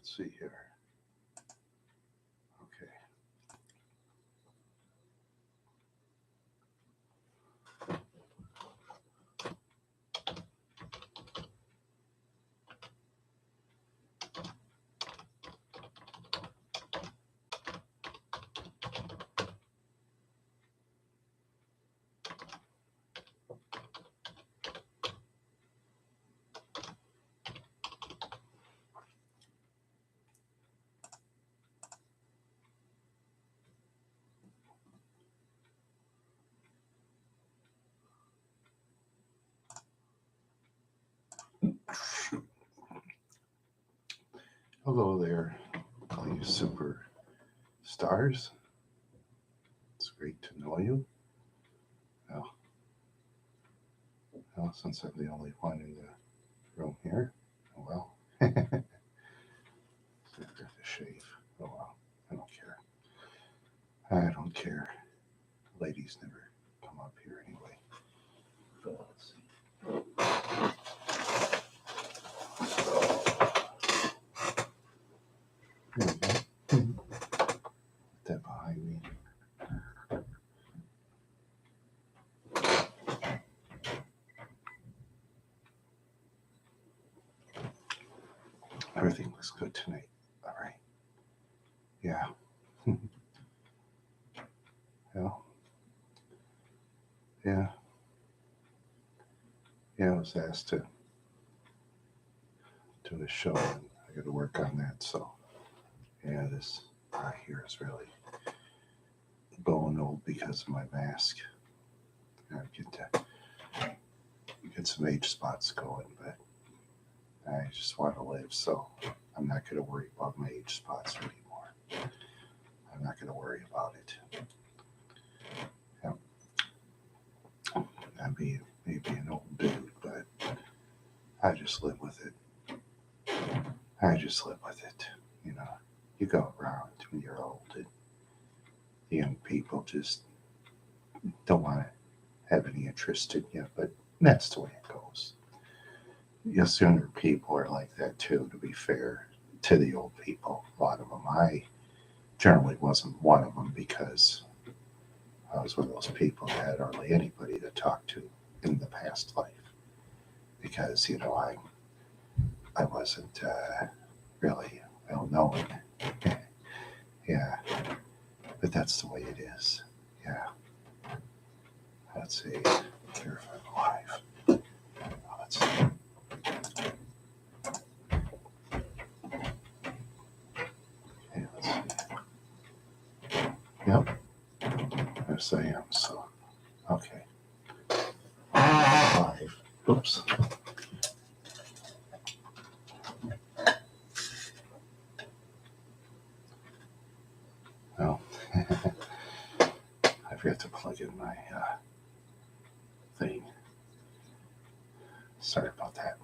Let's see here. Okay. Hello there, all you super stars. It's great to know you. Well, since I'm the only one in the room here, oh well. So I have to shave. Oh well, I don't care. I don't care. Ladies never come up here anyway. But let's see. There we go. Put that behind me. Everything looks good tonight. All right. Yeah. Well, yeah. Yeah, I was asked to do a show, and I got to work on that. So, yeah, this eye here is really going old because of my mask. I get some age spots going, but I just want to live, so I'm not going to worry about my age spots anymore. I'm not going to worry about it. Yeah. I'd be maybe an old dude, but I just live with it. I just live with it. You know, you go around when you're old, and the young people just don't want to have any interest in you, but that's the way it goes. Yes, younger people are like that too, to be fair to the old people. A lot of them. I generally wasn't one of them because I was one of those people that had hardly anybody to talk to in the past life. Because, I wasn't really well known. Yeah, but that's the way it is. Yeah. Let's see. Here if I'm alive. Let's see. Okay, let's see. Yep. Yes, I am. So, okay. Alive. Oops. Well, I forgot to plug in my thing. Sorry about that.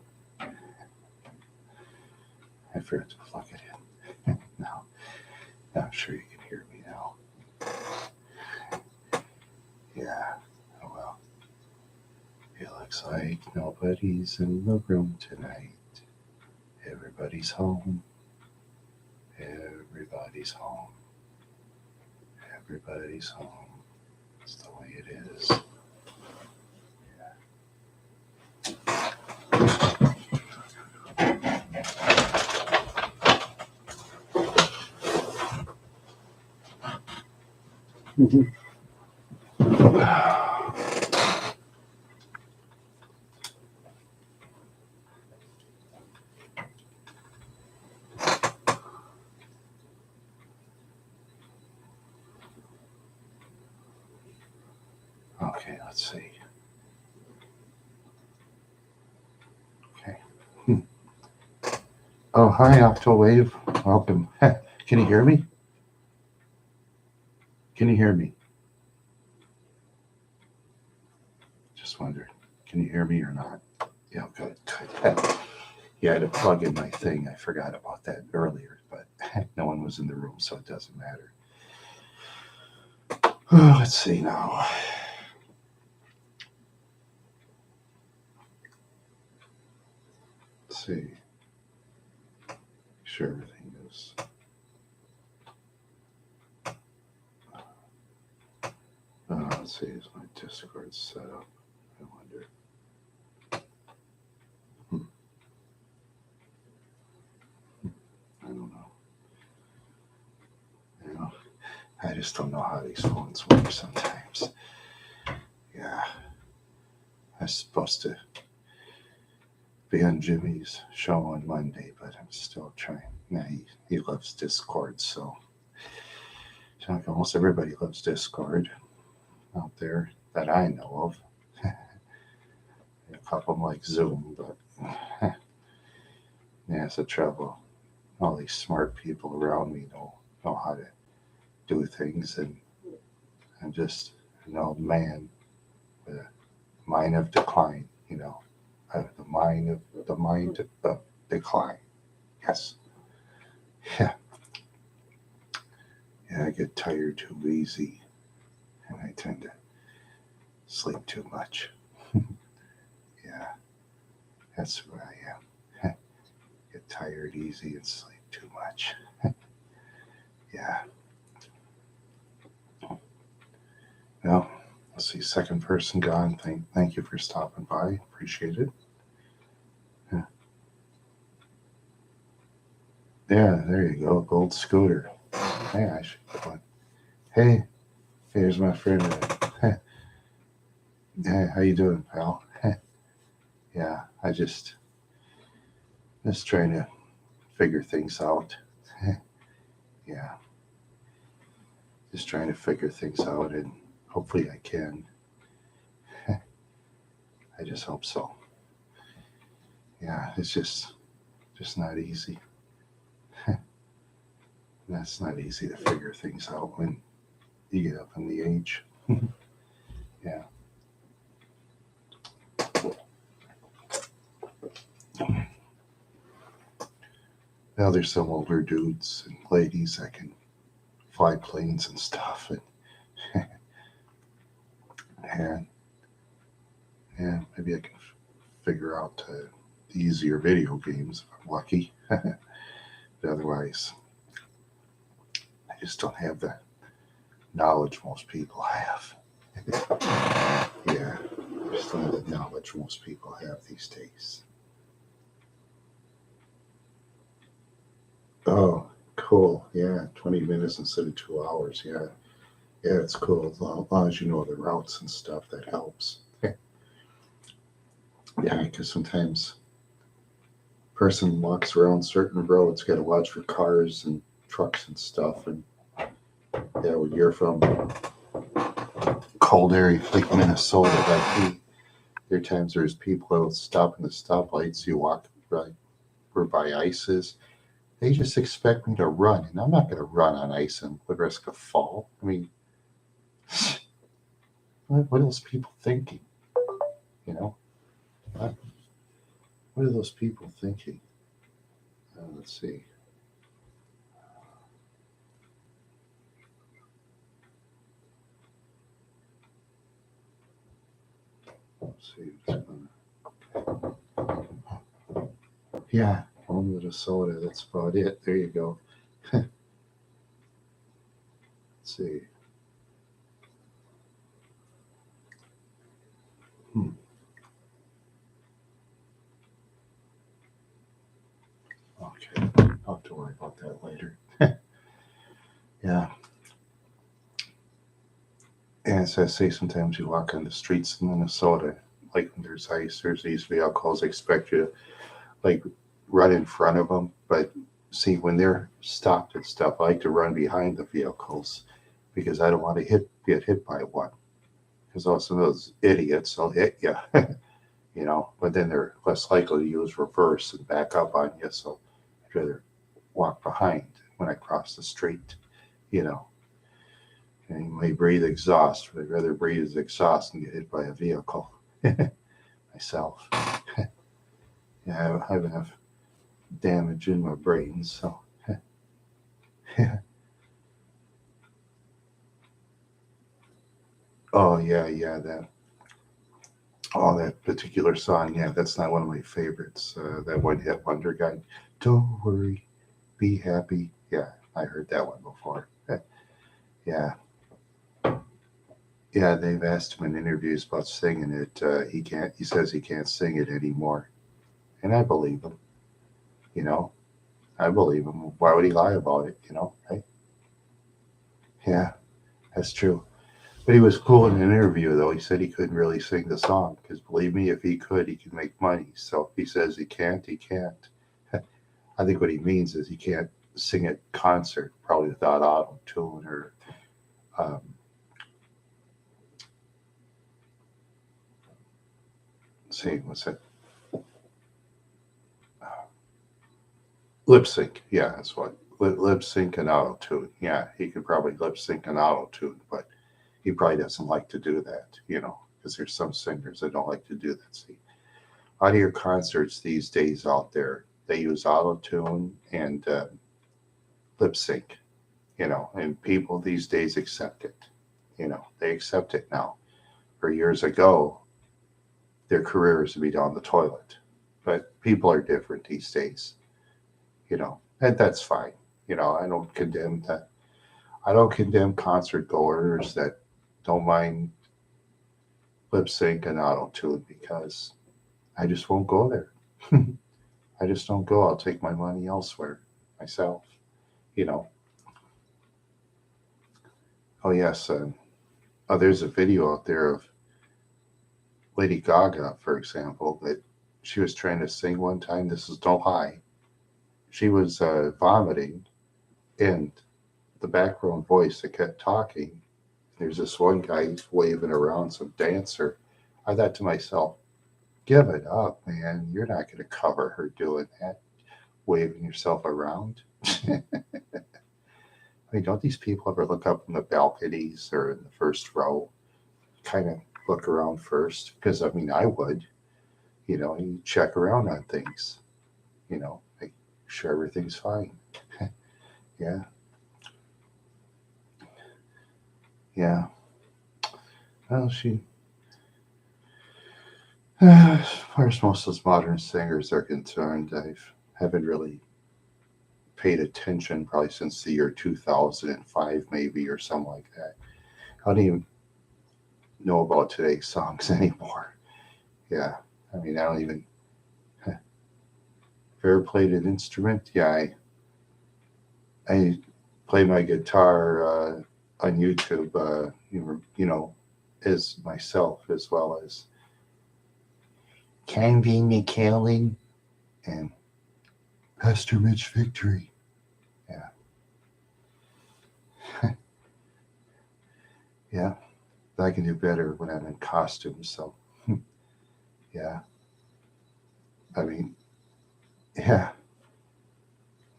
I forgot to plug it in. Now, I'm sure you can hear me now. Yeah. Oh well. It looks like nobody's in the room tonight. Everybody's home. Everybody's home. Everybody's home. That's the way it is. Okay, let's see. Okay. Oh, hi, Octowave. Welcome. Can you hear me? Can you hear me? Just wondered. Can you hear me or not? Yeah, good. Yeah, I had to plug in my thing. I forgot about that earlier, but no one was in the room, so it doesn't matter. Let's see now. Let's see. Make sure everything this. Let's see, is my Discord set up? I wonder. I don't know. You know, I just don't know how these phones work sometimes. Yeah. I was supposed to be on Jimmy's show on Monday, but I'm still trying. Now he loves Discord, so like almost everybody loves Discord out there that I know of. A couple of them like Zoom, but yeah, it's a trouble. All these smart people around me know how to do things, and I'm just an old man with a mind of decline. The mind of decline. Yes. Yeah. Yeah, I get tired too easy, and I tend to sleep too much. Yeah, that's who I am. Get tired easy and sleep too much. Yeah. Well, let's see. Second person, John. Thank you for stopping by. Appreciate it. Yeah, there you go. Gold scooter. Yeah, I should get one. Hey, here's my friend. Hey, how you doing, pal? Yeah, I just trying to figure things out. Yeah, just trying to figure things out, and hopefully I can. I just hope so. Yeah, it's just not easy. That's not easy to figure things out when you get up in the age. Yeah. Now there's some older dudes and ladies that can fly planes and stuff, and yeah, maybe I can figure out the easier video games if I'm lucky. But otherwise, I just don't have the knowledge most people have. Yeah, I just don't have the knowledge most people have these days. Oh, cool. Yeah, 20 minutes instead of 2 hours. Yeah, it's cool. As long as you know the routes and stuff, that helps. Yeah, because sometimes person walks around certain roads, got to watch for cars and trucks and stuff. And yeah, when you're from cold area like Minnesota, like there are times there's people out stopping the stoplights. You walk right where by ice is. They just expect me to run, and I'm not going to run on ice and would risk a fall. I mean, what are those people thinking? You know, what are those people thinking? Let's see. Let's see. Yeah, home with a soda. That's about it. There you go. Let's see. Okay, I'll have to worry about that later. Yeah. As I say, sometimes you walk on the streets in Minnesota, like when there's ice, there's these vehicles expect you to like run in front of them. But see, when they're stopped and stuff, I like to run behind the vehicles because I don't want to get hit by one. Because also those idiots will hit you, But then they're less likely to use reverse and back up on you. So I'd rather walk behind when I cross the street, you know. And you may breathe exhaust, but I'd rather breathe exhaust and get hit by a vehicle myself. Yeah, I have enough damage in my brain, so yeah. Oh yeah, that particular song. Yeah, that's not one of my favorites. That one hit wonder guy. Don't worry, Be happy. Yeah, I heard that one before. Yeah. Yeah, they've asked him in interviews about singing it. He can't. He says he can't sing it anymore, and I believe him. You know, I believe him. Why would he lie about it? Right? Yeah, that's true. But he was cool in an interview, though. He said he couldn't really sing the song because, believe me, if he could, he could make money. So if he says he can't, he can't. I think what he means is he can't sing at concert, probably without auto tune or um, say what's that? Lip sync. Yeah, that's what lip sync and auto tune. Yeah, he could probably lip sync and auto tune, but he probably doesn't like to do that. Because there's some singers that don't like to do that. See, a lot of your concerts these days out there, they use auto tune and lip sync. And people these days accept it. They accept it now. For years ago, their careers would be down the toilet. But people are different these days, and that's fine. I don't condemn that. I don't condemn concert goers that don't mind lip sync and auto tune because I just won't go there. I just don't go. I'll take my money elsewhere myself. You know. Oh yes. There's a video out there of Lady Gaga, for example, that she was trying to sing one time. This is no lie. She was vomiting, and the background voice that kept talking. There's this one guy waving around some dancer. I thought to myself, give it up, man. You're not going to cover her doing that, waving yourself around. I mean, don't these people ever look up in the balconies or in the first row, kind of look around first? Because, I mean, I would, you check around on things, make sure everything's fine. Yeah, yeah. Well, as far as most of those modern singers are concerned, I haven't really paid attention probably since the year 2005, maybe, or something like that. I don't even know about today's songs anymore. Yeah, I mean, I don't even. Ever played an instrument? Yeah, I play my guitar on YouTube. As myself as well as Candy McKellen and Pastor Mitch Victory. Yeah, yeah. I can do better when I'm in costume. So, yeah. I mean, yeah.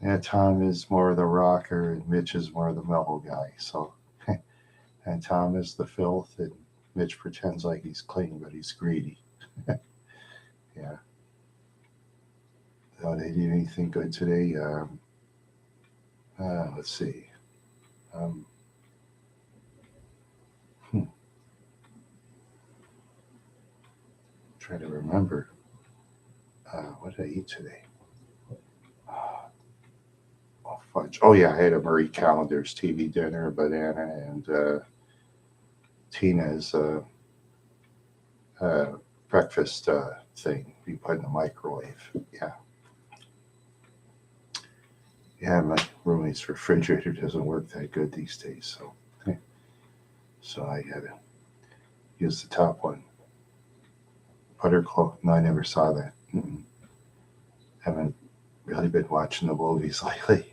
Yeah, Tom is more the rocker and Mitch is more the mellow guy. So, and Tom is the filth and Mitch pretends like he's clean, but he's greedy. Yeah. They did anything good today? Let's see. Um, hmm, try to remember. What did I eat today? Oh, fudge. Oh, yeah, I had a Marie Callender's TV dinner, banana, and Tina's uh, breakfast thing you put in the microwave. Yeah. Yeah, my roommate's refrigerator doesn't work that good these days, so I gotta use the top one. Butter cloak. No, I never saw that. Haven't really been watching the movies lately.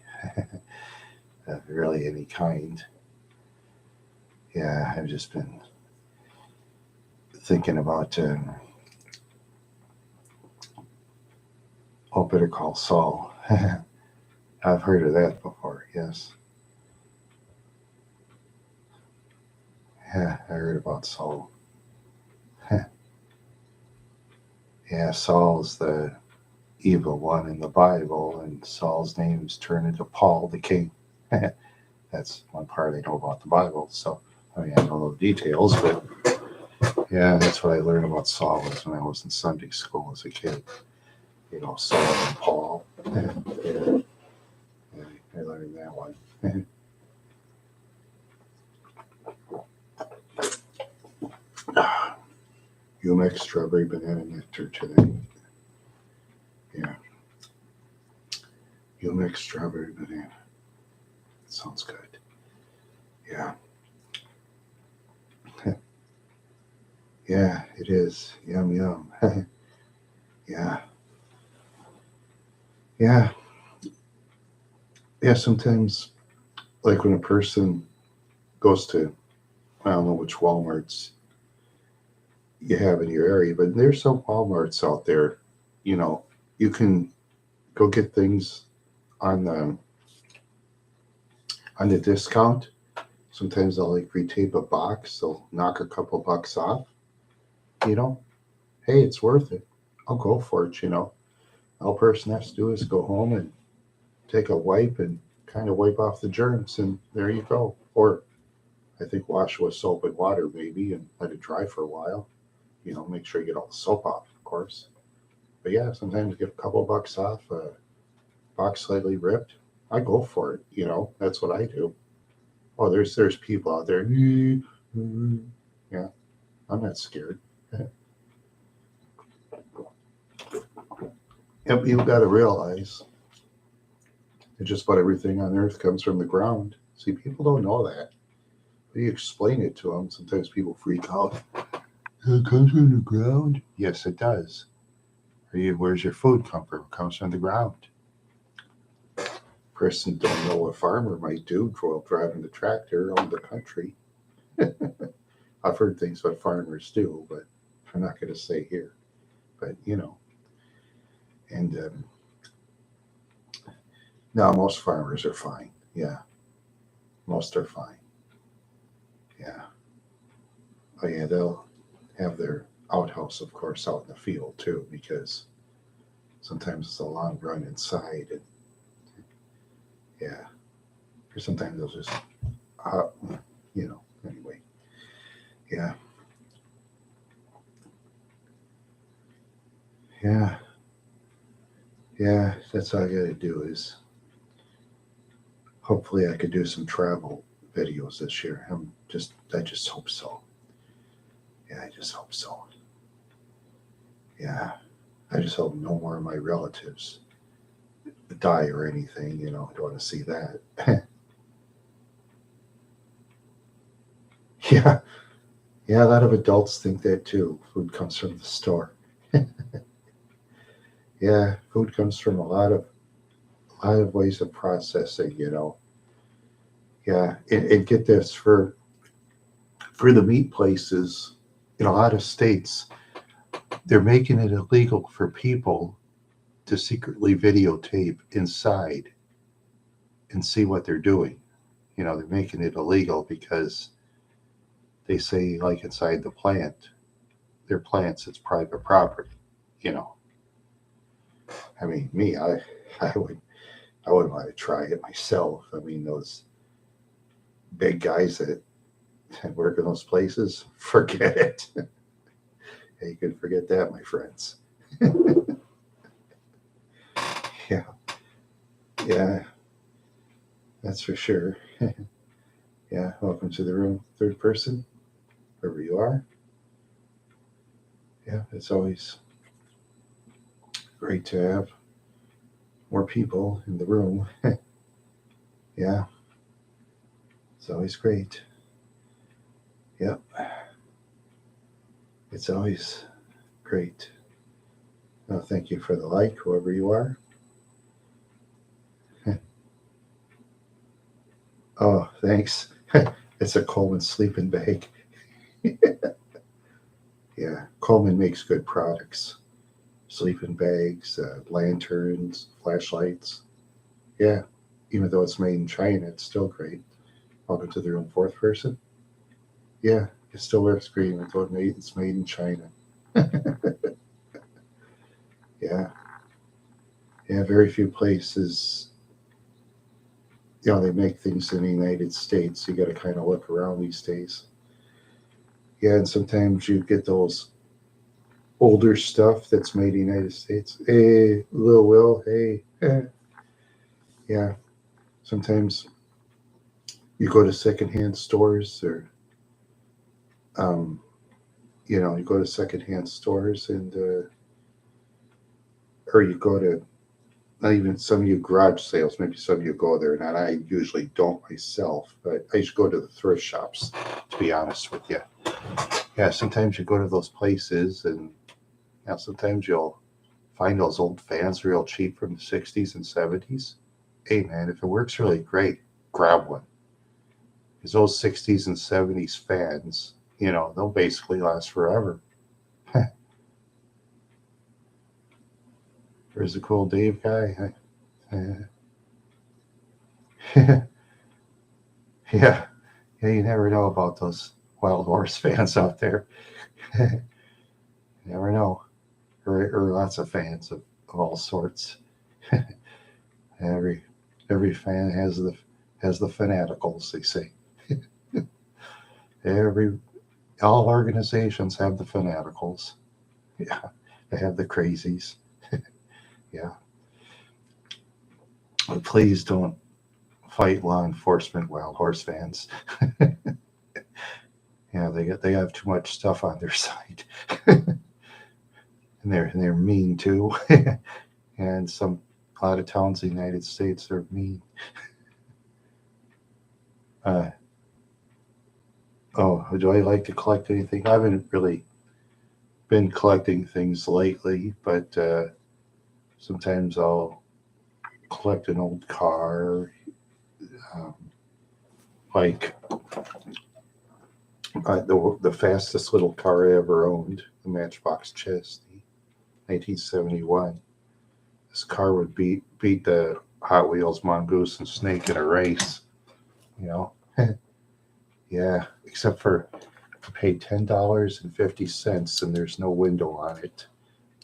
Really any kind. Yeah, I've just been thinking about Better Call Saul. I've heard of that before. Yes. Yeah, I heard about Saul. Yeah, Saul's the evil one in the Bible, and Saul's name's turned into Paul the king. That's one part I know about the Bible. So, I mean, I don't know the details, but yeah, that's what I learned about Saul was when I was in Sunday school as a kid. Saul and Paul. Yeah, yeah. learn that one. You mix strawberry banana nectar today. Yeah. You mix strawberry banana. Sounds good. Yeah. Yeah, it is. Yum, yum. Yeah. Yeah. Yeah, sometimes, like when a person goes to, I don't know which Walmarts you have in your area, but there's some Walmarts out there, you know, you can go get things on the discount. Sometimes they'll like retape a box, they'll knock a couple bucks off, you know. Hey, it's worth it. I'll go for it. All a person has to do is go home and take a wipe and kind of wipe off the germs, and there you go. Or I think wash with soap and water maybe and let it dry for a while. Make sure you get all the soap off, of course. But yeah, sometimes get a couple bucks off, a box slightly ripped. I go for it. That's what I do. Oh, there's people out there. Yeah, I'm not scared. Yep, you've got to realize that just about everything on earth comes from the ground. See, people don't know that. But you explain it to them, sometimes people freak out. It comes from the ground? Yes, it does. Where's your food come from? It comes from the ground. Person don't know what a farmer might do while driving the tractor around the country. I've heard things what farmers do, but I'm not going to say here. But, and no, most farmers are fine. Yeah, most are fine. Yeah. Oh, yeah, they'll have their outhouse, of course, out in the field, too, because sometimes it's a long run inside. And yeah, or sometimes they'll just, anyway. Yeah. Yeah. Yeah, that's all I got to do is hopefully I could do some travel videos this year. I just hope so. Yeah, I just hope so. Yeah, I just hope no more of my relatives die or anything. I don't want to see that. Yeah, yeah, a lot of adults think that too. Food comes from the store. Yeah, food comes from a lot of ways of processing. Yeah, and get this for the meat places in a lot of states, they're making it illegal for people to secretly videotape inside and see what they're doing. They're making it illegal because they say, like inside their plants, it's private property. You know, I mean, I would want to try it myself. I mean, those big guys that work in those places, forget it. Hey, you can forget that, my friends. Yeah, yeah, that's for sure. Yeah, welcome to the room, third person, wherever you are. Yeah, it's always great to have more people in the room. Yeah, it's always great. Yep, it's always great. Well, thank you for the like, whoever you are. Oh, thanks. It's a Coleman sleeping bag. Yeah, Coleman makes good products. Sleeping bags, lanterns, flashlights. Yeah, even though it's made in China, it's still great. Welcome to the room, fourth person. Yeah, it still works great even though it's made in China. Yeah, yeah, very few places, they make things in the United States. You got to kind of look around these days. Yeah, and sometimes you get those older stuff that's made in the United States. Hey, Lil Will, hey. Yeah, sometimes you go to secondhand stores um, you go to secondhand stores or you go to not even some of you garage sales. Maybe some of you go there, and I usually don't myself, but I used to go to the thrift shops, to be honest with you. Yeah, sometimes you go to those places, and sometimes you'll find those old fans real cheap from the 60s and 70s. Hey, man, if it works really great, grab one. Because those 60s and 70s fans, they'll basically last forever. There's the cool Dave guy. Yeah, you never know about those wild horse fans out there. You never know. Or lots of fans of all sorts. Every fan has the fanaticals, they say. All organizations have the fanaticals. Yeah, they have the crazies. Yeah. But please don't fight law enforcement wild horse fans. Yeah, they have too much stuff on their side. And they're mean too. And a lot of towns in the United States are mean. Do I like to collect anything? I haven't really been collecting things lately, but sometimes I'll collect an old car, like the fastest little car I ever owned, the Matchbox Chesney, 1971. This car would beat the Hot Wheels Mongoose and Snake in a race, Yeah, except for I paid $10.50 and there's no window on it.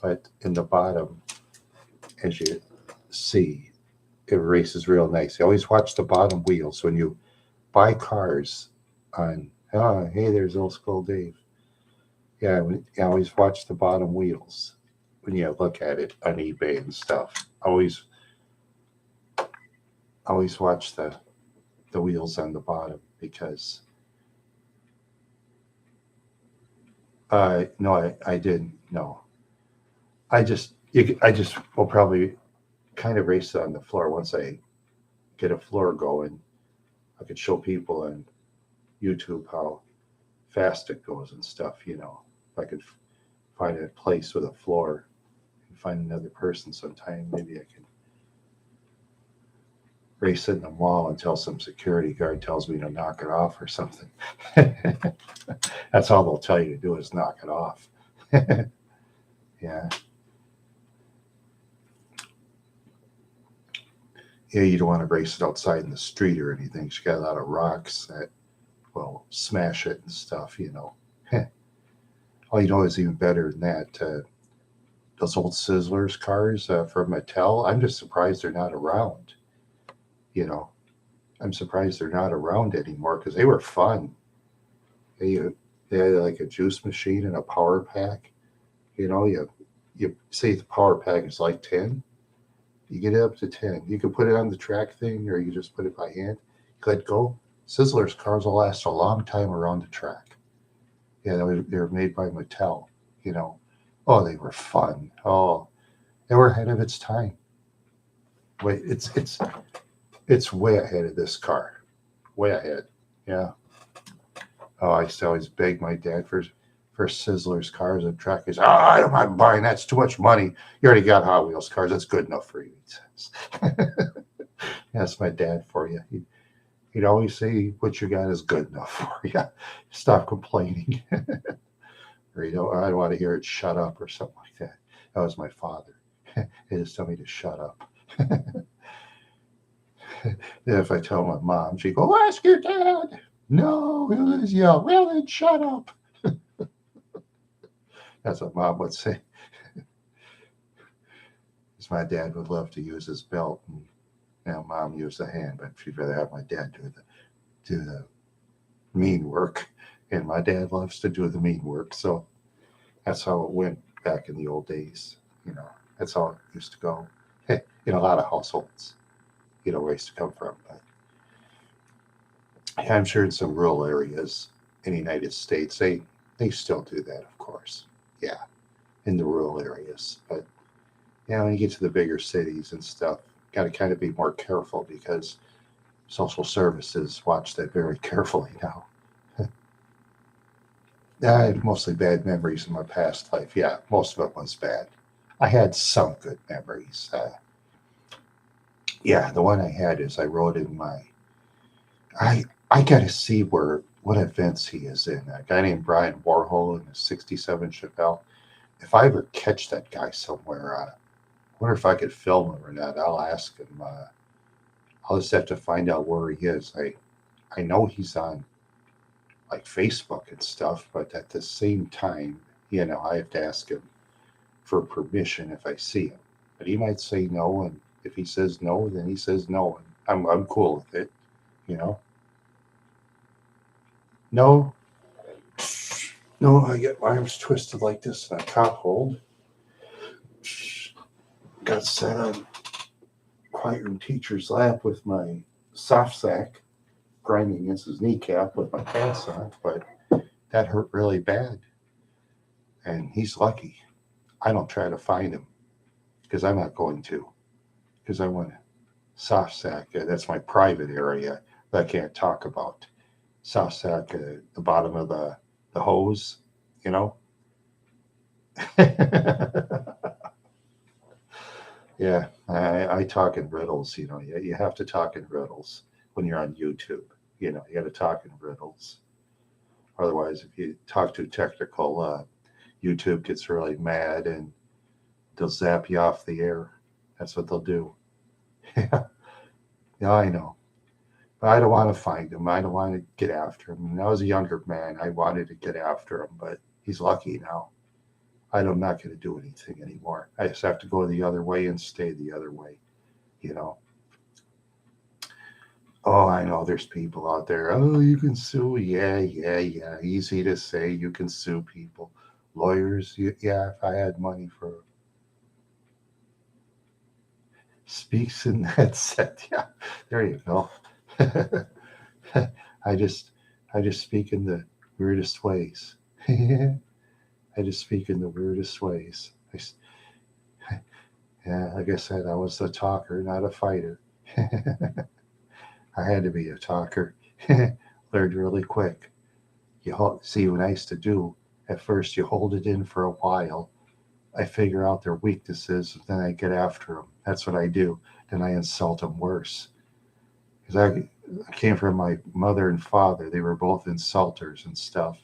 But in the bottom, as you see, it races real nice. You always watch the bottom wheels when you buy cars on, hey, there's Old School Dave. Yeah, you always watch the bottom wheels when you look at it on eBay and stuff. Always watch the wheels on the bottom because no, I didn't. No, I just will probably kind of race it on the floor. Once I get a floor going, I could show people on YouTube how fast it goes and stuff. If I could find a place with a floor and find another person sometime, maybe I can race it in the mall until some security guard tells me to knock it off or something. That's all they'll tell you to do is knock it off. Yeah. Yeah, you don't want to race it outside in the street or anything. You got a lot of rocks that will smash it and stuff, All is even better than that. Those old Sizzlers cars from Mattel, I'm just surprised they're not around. I'm surprised they're not around anymore because they were fun. They had like a juice machine and a power pack. You say the power pack is like 10. You get it up to 10. You can put it on the track thing or you just put it by hand. You let go. Sizzlers cars will last a long time around the track. Yeah, they were made by Mattel. Oh, they were fun. Oh, they were ahead of its time. Wait, it's way ahead of this car. Way ahead. Yeah. Oh, I used to always beg my dad for Sizzlers cars at track. He's, I'm not buying that. It's too much money. You already got Hot Wheels cars. That's good enough for you, he says. That's my dad for you. He'd always say, what you got is good enough for you. Stop complaining. Or I don't want to hear it shut up or something like that. That was my father. He just told me to shut up. If I tell my mom, she'd go, ask your dad. No, he'll just yell, well, then shut up. That's what Mom would say. Because my dad would love to use his belt, and Mom used the hand, but she'd rather have my dad do the mean work. And my dad loves to do the mean work, so that's how it went back in the old days. That's how it used to go in a lot of households. where I used to come from. But yeah, I'm sure in some rural areas in the United States, they still do that, of course. Yeah, in the rural areas. But yeah, when you get to the bigger cities and stuff, got to kind of be more careful because social services watch that very carefully now. I had mostly bad memories in my past life. Yeah, most of it was bad. I had some good memories. Yeah, the one I had is I wrote in my. I got to see what events he is in. A guy named Brian Warhol in a '67 Chevelle. If I ever catch that guy somewhere, I wonder if I could film him or not. I'll ask him. I'll just have to find out where he is. I know he's on like Facebook and stuff, but at the same time, I have to ask him for permission if I see him. But he might say no, and if he says no, then he says no, and I'm cool with it. You know, no, no, I get my arms twisted like this in a cop hold. Got set on quiet room teacher's lap with my soft sack grinding against his kneecap with my pants on, but that hurt really bad. And he's lucky. I don't try to find him because I'm not going to, because I want to soft sack. That's my private area that I can't talk about. Soft sack, the bottom of the hose, you know? Yeah, I talk in riddles, you have to talk in riddles when you're on YouTube. You got to talk in riddles. Otherwise, if you talk too technical, YouTube gets really mad and they'll zap you off the air. That's what they'll do. Yeah, yeah, I know. But I don't want to find him. I don't want to get after him. When I was a younger man, I wanted to get after him, but he's lucky now. I'm not going to do anything anymore. I just have to go the other way and stay the other way, you know. Oh, I know there's people out there. Oh, you can sue. Yeah, yeah, yeah. Easy to say you can sue people. Lawyers, yeah, if I had money for speaks in that set. Yeah, there you go. I just I just speak in the weirdest ways. I just speak in the weirdest ways. Yeah, like I said, I was a talker, not a fighter. I had to be a talker. Learned really quick. See what I used to do. At first, you hold it in for a while. I figure out their weaknesses, and then I get after them. That's what I do. Then I insult them worse. Because I came from my mother and father. They were both insulters and stuff.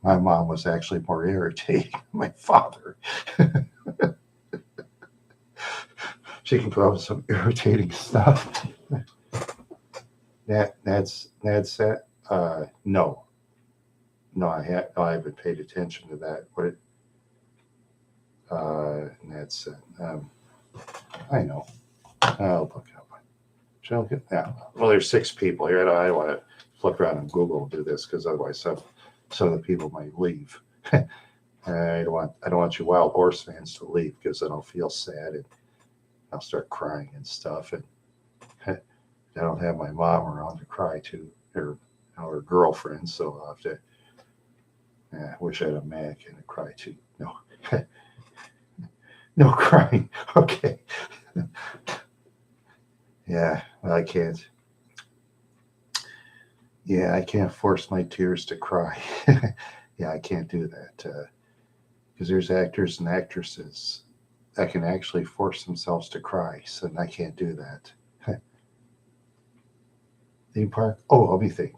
My mom was actually more irritating than my father. She can put up with some irritating stuff. Nad said, no, no, I haven't paid attention to that. What Nad said, I know. I'll look it up. Should I look at yeah. Well, there's 6 people here. I don't want to flip around and Google and do this because otherwise some of the people might leave. I don't want you wild horse fans to leave because then I'll feel sad and I'll start crying and stuff. And I don't have my mom around to cry to, or girlfriend, so I'll have to. I wish I had a mannequin to cry to. No, no crying. Okay. Yeah, well, I can't. Yeah, I can't force my tears to cry. Yeah, I can't do that because there's actors and actresses that can actually force themselves to cry, so I can't do that. Theme park. Oh, let me think.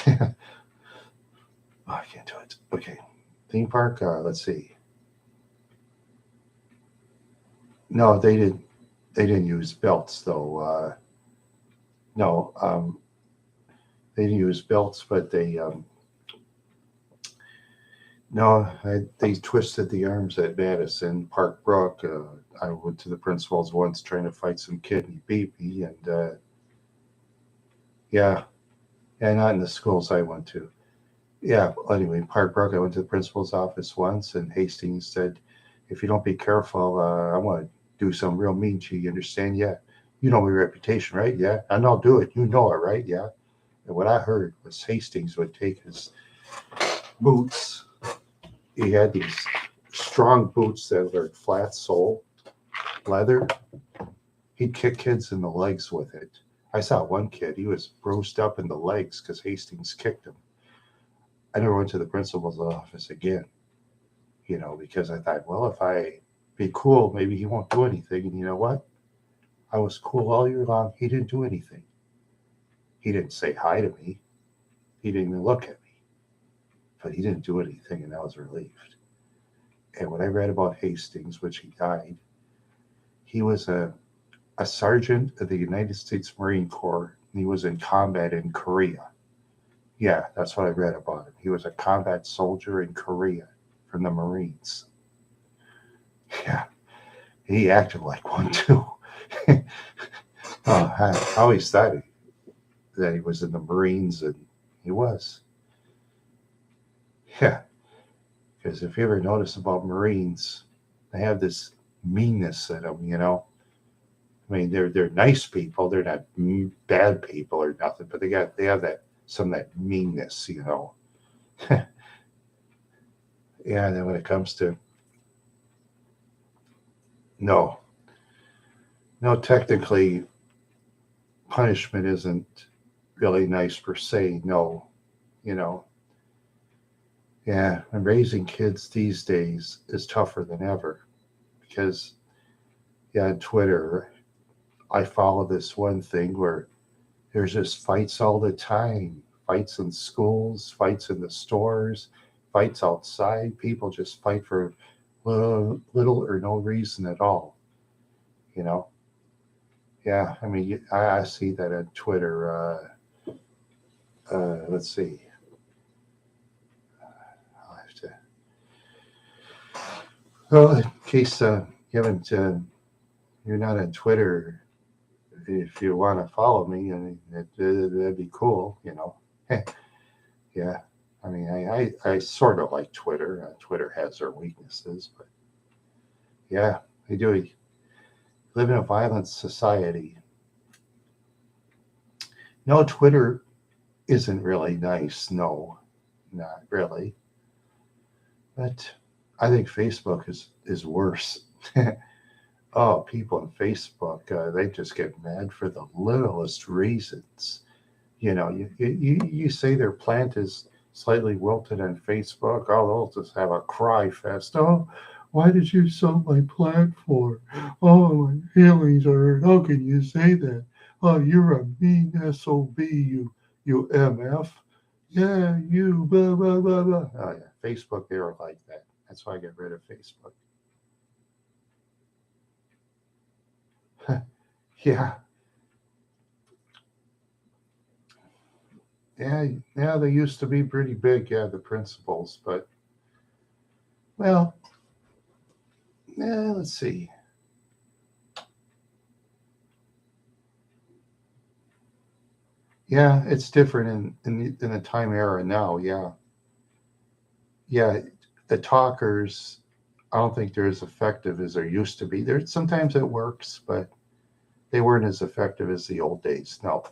Oh, I can't do it. Okay, theme park. Let's see. No, they didn't. They didn't use belts though. No, they didn't use belts, but they no, they twisted the arms at Madison Park Brook. I went to the principal's once trying to fight some kid and he beat me, and yeah, yeah, not in the schools I went to. Yeah, well, anyway, Park Brook. I went to the principal's office once, and Hastings said, "If you don't be careful, I want to do something real mean to you. You understand? Yeah." You know my reputation, right? Yeah. And I'll do it. You know it, right? Yeah. And what I heard was Hastings would take his boots. He had these strong boots that were flat sole, leather. He'd kick kids in the legs with it. I saw one kid, he was bruised up in the legs because Hastings kicked him. I never went to the principal's office again, because I thought, well, if I be cool, maybe he won't do anything. And you know what? I was cool all year long. He didn't do anything. He didn't say hi to me. He didn't even look at me. But he didn't do anything, and I was relieved. And when I read about Hastings, which he died, he was a sergeant of the United States Marine Corps, and he was in combat in Korea. Yeah, that's what I read about him. He was a combat soldier in Korea from the Marines. Yeah, he acted like one too. I always thought that he was in the Marines, and he was. Yeah, because if you ever notice about Marines, they have this meanness in them. I mean, they're nice people. They're not bad people or nothing, but they have some of that meanness. Yeah, and then when it comes to no, no, technically, punishment isn't really nice per se. No, you know, yeah, and raising kids these days is tougher than ever because yeah, on Twitter, I follow this one thing where there's just fights all the time, fights in schools, fights in the stores, fights outside. People just fight for little or no reason at all. You know, yeah. I mean, I see that on Twitter. Let's see. I'll have to. Well, in case you haven't, you're not on Twitter. If you want to follow me, I mean, that'd be cool. Yeah. I mean, I sort of like Twitter. Twitter has their weaknesses, but yeah, I do. We live in a violent society. No, Twitter isn't really nice. No, not really. But I think Facebook is worse. Oh, people on Facebook, they just get mad for the littlest reasons. You say their plant is slightly wilted on Facebook. Oh, they'll just have a cry fest. Oh, why did you sell my plant for? Oh, my feelings are hurt. How can you say that? Oh, you're a mean SOB, you MF. Yeah, you blah blah blah blah. Oh yeah, Facebook, they were like that. That's why I get rid of Facebook. Yeah, yeah, yeah. They used to be pretty big. Yeah, the principals, but well, yeah. Let's see. Yeah, it's different in the time era now. Yeah, yeah. The talkers, I don't think they're as effective as there used to be. There sometimes it works, but they weren't as effective as the old days. No,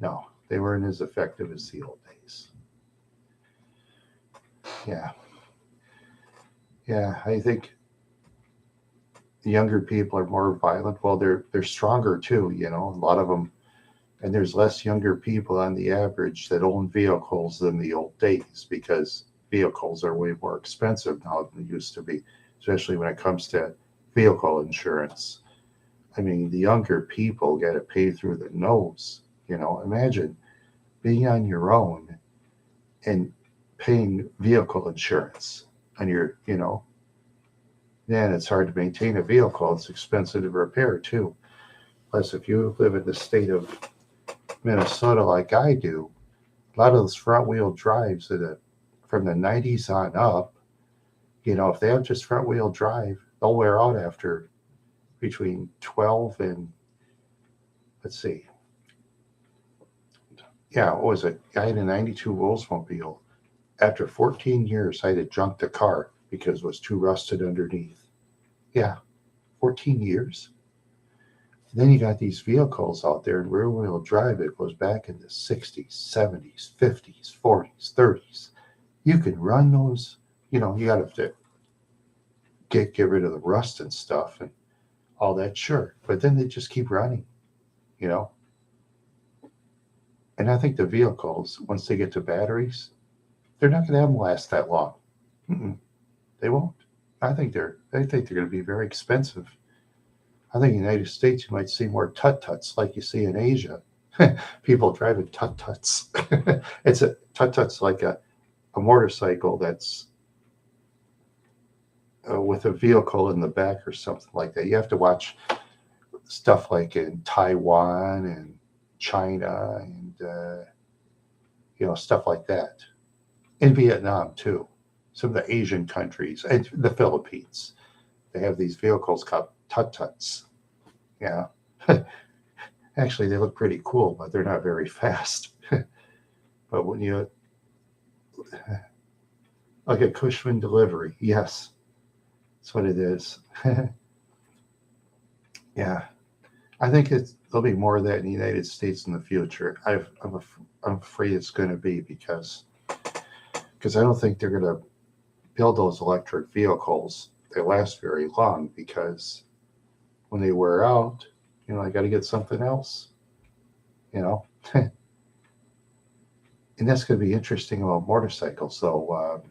no, they weren't as effective as the old days. Yeah, yeah. I think the younger people are more violent. Well, they're stronger too. A lot of them, and there's less younger people on the average that own vehicles than the old days because vehicles are way more expensive now than they used to be, especially when it comes to vehicle insurance. I mean, the younger people get it paid through the nose. Imagine being on your own and paying vehicle insurance on then it's hard to maintain a vehicle. It's expensive to repair too. Plus, if you live in the state of Minnesota like I do, a lot of those front wheel drives from the 90s on up, if they have just front wheel drive, they'll wear out after between 12 and, let's see, yeah, what was it? I had a 92 Oldsmobile. After 14 years, I had to junk the car because it was too rusted underneath. Yeah, 14 years. Then you got these vehicles out there in rear wheel drive. It goes back in the 60s, 70s, 50s, 40s, 30s. You can run those, you got to get rid of the rust and stuff and all that, sure. But then they just keep running, you know. And I think the vehicles, once they get to batteries, they're not going to have them last that long. Mm-mm, they won't. I think they're going to be very expensive. I think in the United States you might see more tut-tuts like you see in Asia. People driving tut-tuts. It's a tut-tut's like a motorcycle that's with a vehicle in the back or something like that. You have to watch stuff like in Taiwan and China and stuff like that. In Vietnam too, some of the Asian countries and the Philippines. They have these vehicles called tut-tuts. Yeah, actually they look pretty cool, but they're not very fast. But when you like a Cushman delivery, yes, that's what it is. Yeah, I think there'll be more of that in the United States in the future. I'm afraid it's going to be because I don't think they're going to build those electric vehicles that last very long because when they wear out, I got to get something else, you know. And that's going to be interesting about motorcycles. So,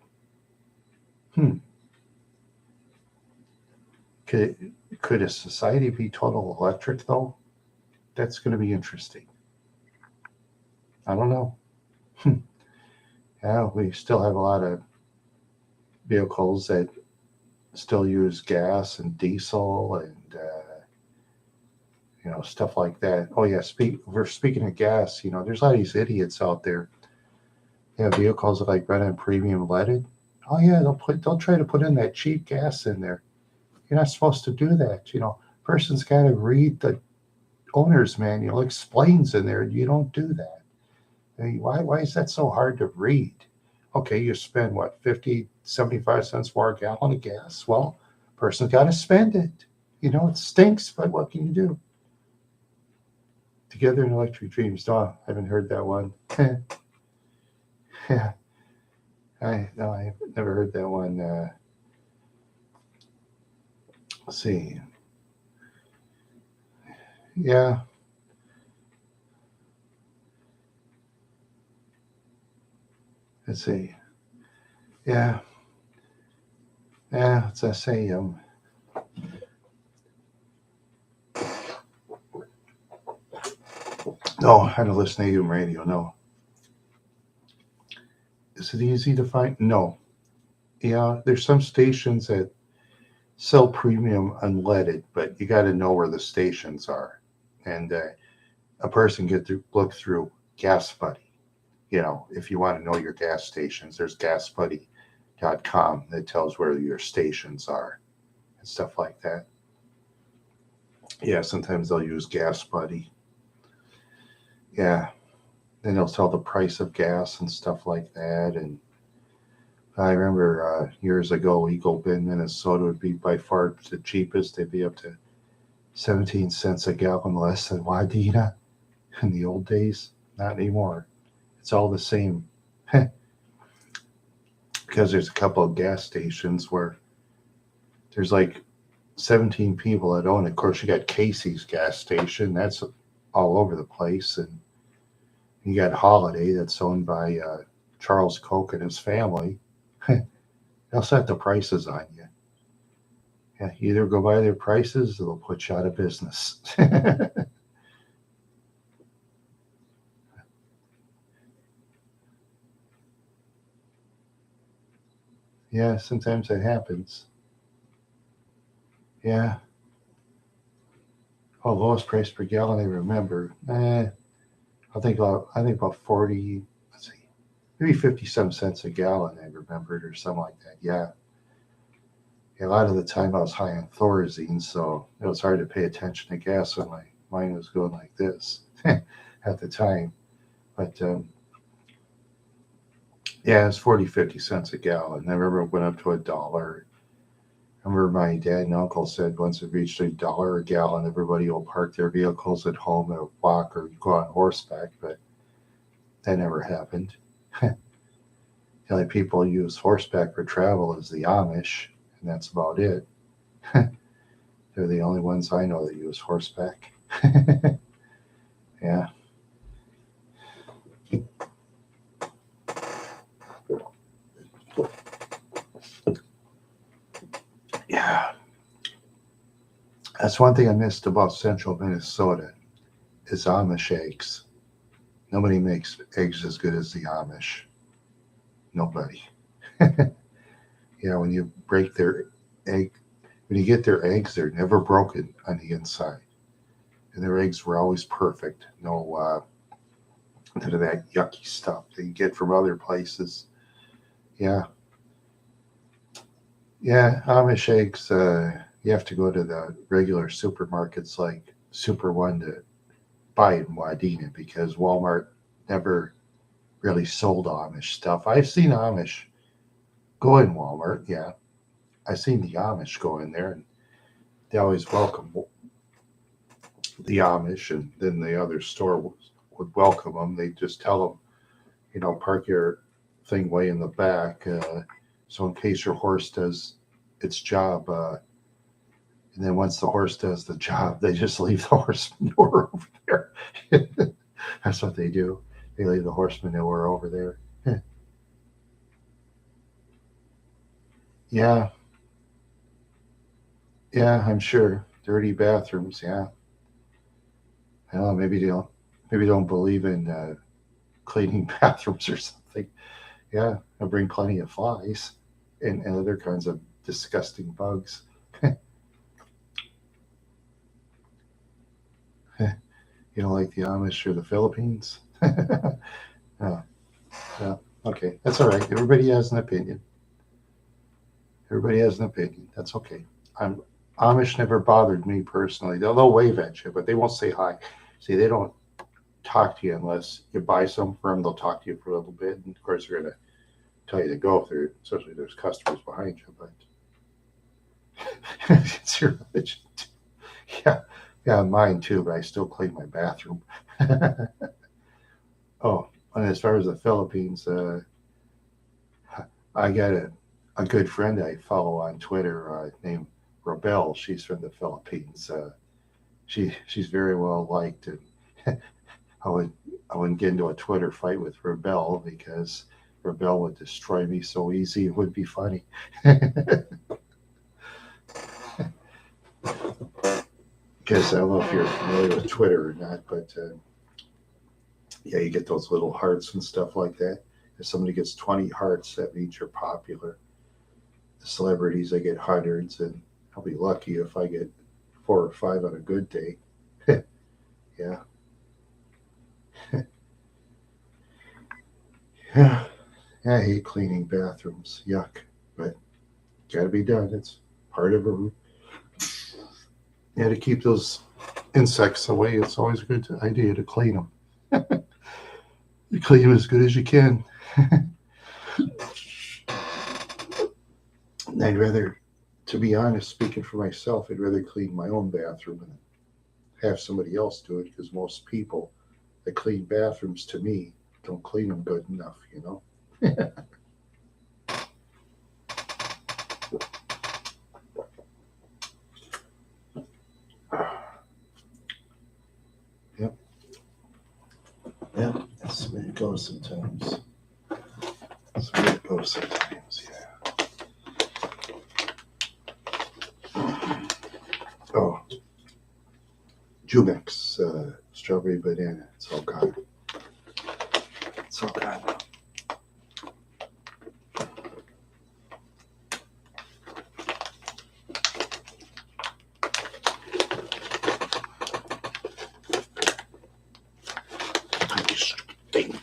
could could a society be total electric though? That's going to be interesting. I don't know. Yeah, we still have a lot of vehicles that still use gas and diesel and stuff like that. Oh yeah, we're speaking of gas. There's a lot of these idiots out there. They have vehicles that like run on premium leaded. Oh yeah, they'll try to put in that cheap gas in there. You're not supposed to do that. Person's got to read the owner's manual. It explains in there. You don't do that. I mean, why is that so hard to read? Okay, you spend what 50, 75 cents more a gallon of gas. Well, person's got to spend it. It stinks, but what can you do? Together in Electric Dreams. No, I haven't heard that one. Yeah, I've never heard that one. Let's see. Yeah, let's see. Yeah, yeah. Let's say no, I don't listen to AM radio. No, is it easy to find? No. Yeah, there's some stations that sell premium unleaded, but you got to know where the stations are, and a person get to look through Gas Buddy. If you want to know your gas stations, there's gasbuddy.com that tells where your stations are and stuff like that. Yeah, sometimes they'll use Gas Buddy. Yeah, then they'll tell the price of gas and stuff like that. And I remember years ago, Eagle Bend, Minnesota would be by far the cheapest. They'd be up to 17 cents a gallon less than Wadena in the old days. Not anymore. It's all the same. Because there's a couple of gas stations where there's like 17 people that own it. Of course, you got Casey's gas station. That's all over the place. And you got Holiday that's owned by Charles Koch and his family. They'll set the prices on you. Yeah, you either go by their prices or they'll put you out of business. Yeah, sometimes it happens. Yeah. Oh, lowest price per gallon I remember. I think about 40. Let's see, maybe 50 some cents a gallon. I remembered or something like that. Yeah. A lot of the time I was high on Thorazine, so it was hard to pay attention to gas when my mind was going like this at the time. But yeah, it's 40, 50 cents a gallon. I remember it went up to $1. Remember my dad and uncle said once it reached $1 a gallon, everybody will park their vehicles at home and walk or go on horseback, but that never happened. The only people who use horseback for travel is the Amish, and that's about it. They're the only ones I know that use horseback. Yeah. Yeah. That's one thing I missed about central Minnesota is Amish eggs. Nobody makes eggs as good as the Amish. Nobody. Yeah, when you break their egg, when you get their eggs, they're never broken on the inside. And their eggs were always perfect. No, none of that yucky stuff that you get from other places. Yeah. Yeah, Amish eggs, you have to go to the regular supermarkets like Super One to buy it in Wadena because Walmart never really sold Amish stuff. I've seen Amish go in Walmart, yeah. I've seen the Amish go in there and they always welcome the Amish, and then the other store would welcome them. They just tell them, park your thing way in the back, so in case your horse does its job, and then once the horse does the job, they just leave the horse manure over there. That's what they do. They leave the horse manure over there. Yeah, yeah, I'm sure. Dirty bathrooms, yeah. I don't know, maybe don't believe in cleaning bathrooms or something. Yeah, I bring plenty of flies and other kinds of disgusting bugs. You know, like the Amish or the Philippines. Oh, yeah, okay, that's all right. Everybody has an opinion. Everybody has an opinion. That's okay. I'm Amish never bothered me personally. They'll wave at you, but they won't say hi. See, they don't talk to you unless you buy some from them. They'll talk to you for a little bit, and of course, they're gonna tell you to go if they're, especially if there's customers behind you. But it's your religion. Yeah, yeah, mine too. But I still clean my bathroom. Oh, and as far as the Philippines, I got a good friend I follow on Twitter named Robel. She's from the Philippines. She's very well liked, and I would I wouldn't get into a Twitter fight with Rebel because Rebel would destroy me so easy. It would be funny. Because I don't know if you're familiar with Twitter or not, but yeah, you get those little hearts and stuff like that. If somebody gets 20 hearts, that means you're popular. The celebrities, they get hundreds, and I'll be lucky if I get 4 or 5 on a good day. Yeah. Yeah. I hate cleaning bathrooms. Yuck. But gotta be done. It's part of a, yeah, to keep those insects away. It's always a good idea to clean them. You clean them as good as you can. I'd rather, to be honest, speaking for myself, I'd rather clean my own bathroom and have somebody else do it because most people that clean bathrooms to me don't clean them good enough. Yep. Yep. That's the way it goes sometimes. That's the way it goes sometimes, yeah. Oh, Jumex, strawberry banana. It's all gone. It's all gone now. Thing.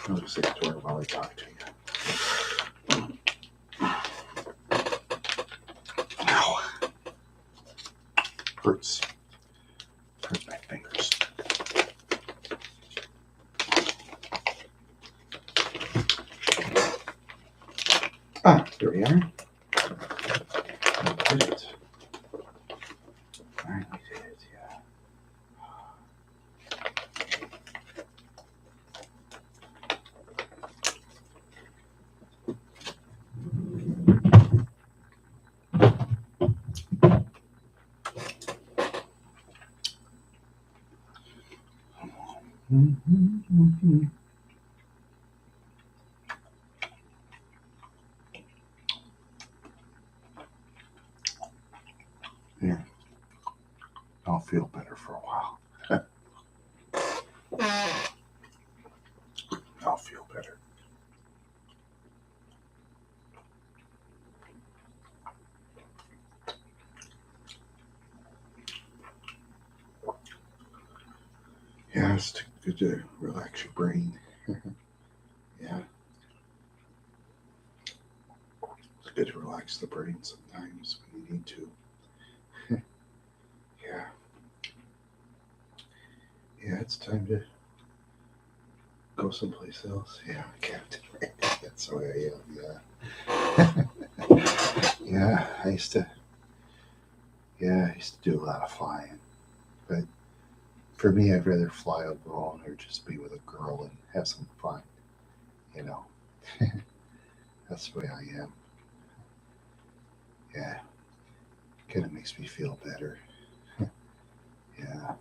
I'll just say it to her while I talk to you. Ow. Where's my fingers? Ah, there we are. We did it. All right, we did it, yeah. Mm-hmm. Yeah, I'll feel better for a while. I'll feel better. Yeah, it's good to relax your brain. Yeah, it's good to relax the brain sometimes when you need to. Yeah, yeah, it's time to go someplace else. Yeah, I can't. That's the way I am. Yeah, yeah. I used to do a lot of flying, but for me, I'd rather fly alone or just be with a girl and have some fun. You know, that's the way I am. Yeah, kind of makes me feel better. Yeah,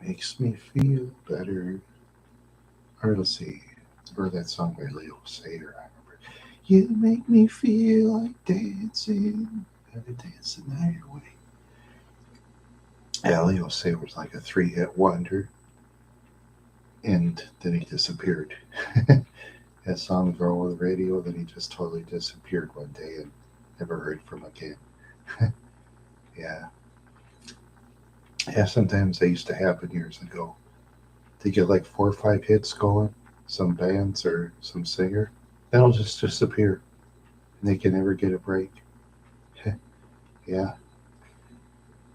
makes me feel better. Or let's see, or that song by Leo Sayer. I remember. You make me feel like dancing. Gotta dance the night away. Yeah, Leo Sayer was like a three-hit wonder, and then he disappeared. That song was all over the radio, then he just totally disappeared one day and never heard from him again. Yeah, yeah. Sometimes that used to happen years ago. They get like 4 or 5 hits going, some bands or some singer, that'll just disappear, and they can never get a break. Yeah,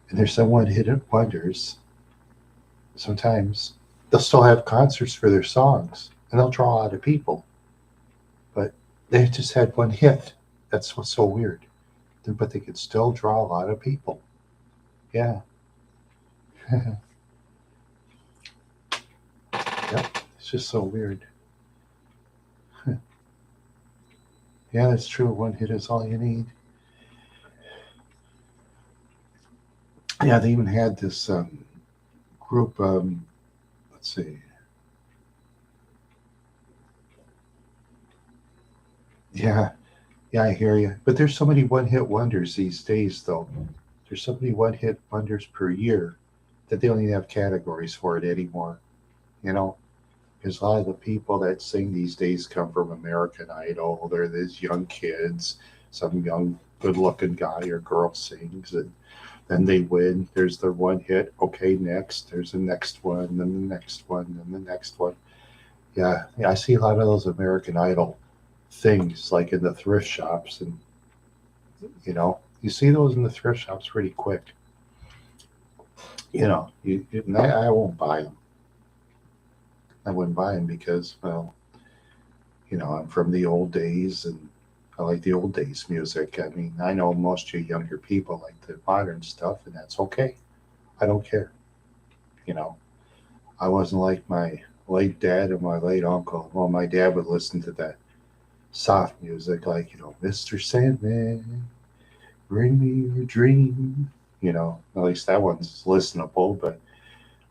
and there's some one-hit wonders. Sometimes they'll still have concerts for their songs, and they'll draw a lot of people, but they just had one hit. That's what's so weird. But they could still draw a lot of people. Yeah. Yep. It's just so weird. Yeah, that's true. One hit is all you need. Yeah, they even had this group. Let's see. Yeah, yeah, I hear you. But there's so many one-hit wonders these days, though. There's so many one-hit wonders per year that they don't even have categories for it anymore. You know, because a lot of the people that sing these days come from American Idol. They're these young kids. Some young, good-looking guy or girl sings, and then they win. There's their one hit. Okay, next. There's the next one, then the next one, then the next one. Yeah, yeah. I see a lot of those American Idol things like in the thrift shops, and you see those in the thrift shops pretty quick. And I won't buy them. I wouldn't buy them because, well, I'm from the old days and I like the old days music. I mean, I know most of you younger people like the modern stuff, and that's okay. I don't care. You know, I wasn't like my late dad and my late uncle. Well, my dad would listen to that soft music, like, Mr. Sandman, bring me your dream. At least that one's listenable, but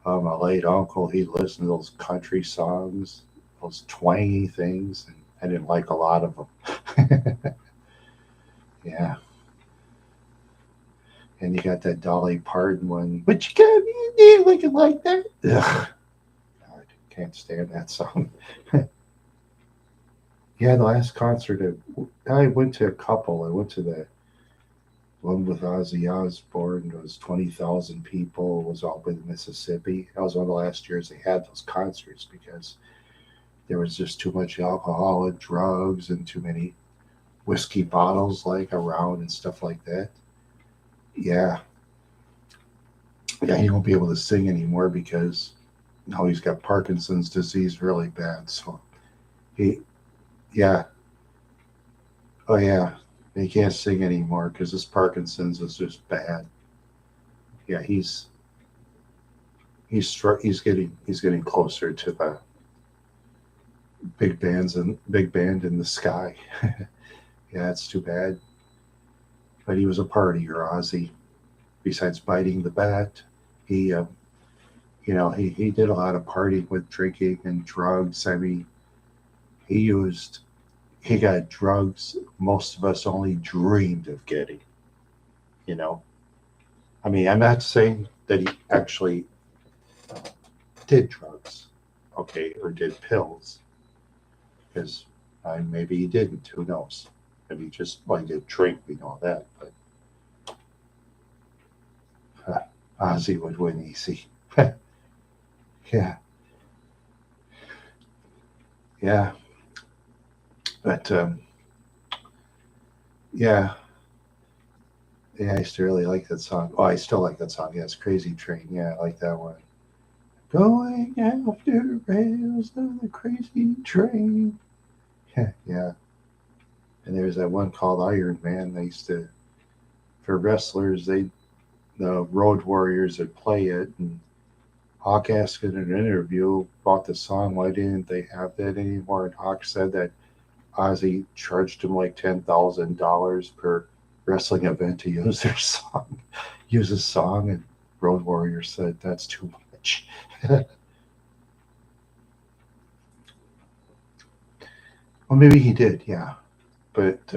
my late uncle, he listened to those country songs, those twangy things, and I didn't like a lot of them. Yeah, and you got that Dolly Parton one, but you got me in there looking like that. Ugh, I can't stand that song. Yeah, the last concert I went to a couple. I went to the one with Ozzy Osbourne. It was 20,000 people. It was all in Mississippi. That was one of the last years they had those concerts because there was just too much alcohol and drugs and too many whiskey bottles like around and stuff like that. Yeah, Yeah, he won't be able to sing anymore because now he's got Parkinson's disease really bad. So he, yeah, oh yeah, he can't sing anymore because his Parkinson's is just bad. Yeah, he's getting closer to the big band in the sky. Yeah, it's too bad. But he was a partier, Ozzy. Besides biting the bat, he he did a lot of partying with drinking and drugs. I mean, he used he got drugs most of us only dreamed of getting. You know, I mean, I'm not saying that he actually did drugs, okay, or did pills, because maybe he didn't. Who knows? Maybe he just wanted to drink. We know that, but Ozzy would win easy. Yeah, yeah, but yeah, yeah. I used to really like that song. Oh, I still like that song. Yeah, it's Crazy Train. Yeah, I like that one. Going after rails of the crazy train. Yeah, yeah. And there's that one called Iron Man. They used to, for wrestlers, the Road Warriors would play it. And Hawk asked in an interview about the song, why didn't they have that anymore? And Hawk said that Ozzy charged him like $10,000 per wrestling event to use their song, use a song. And Road Warriors said that's too much. Well, maybe he did, yeah. But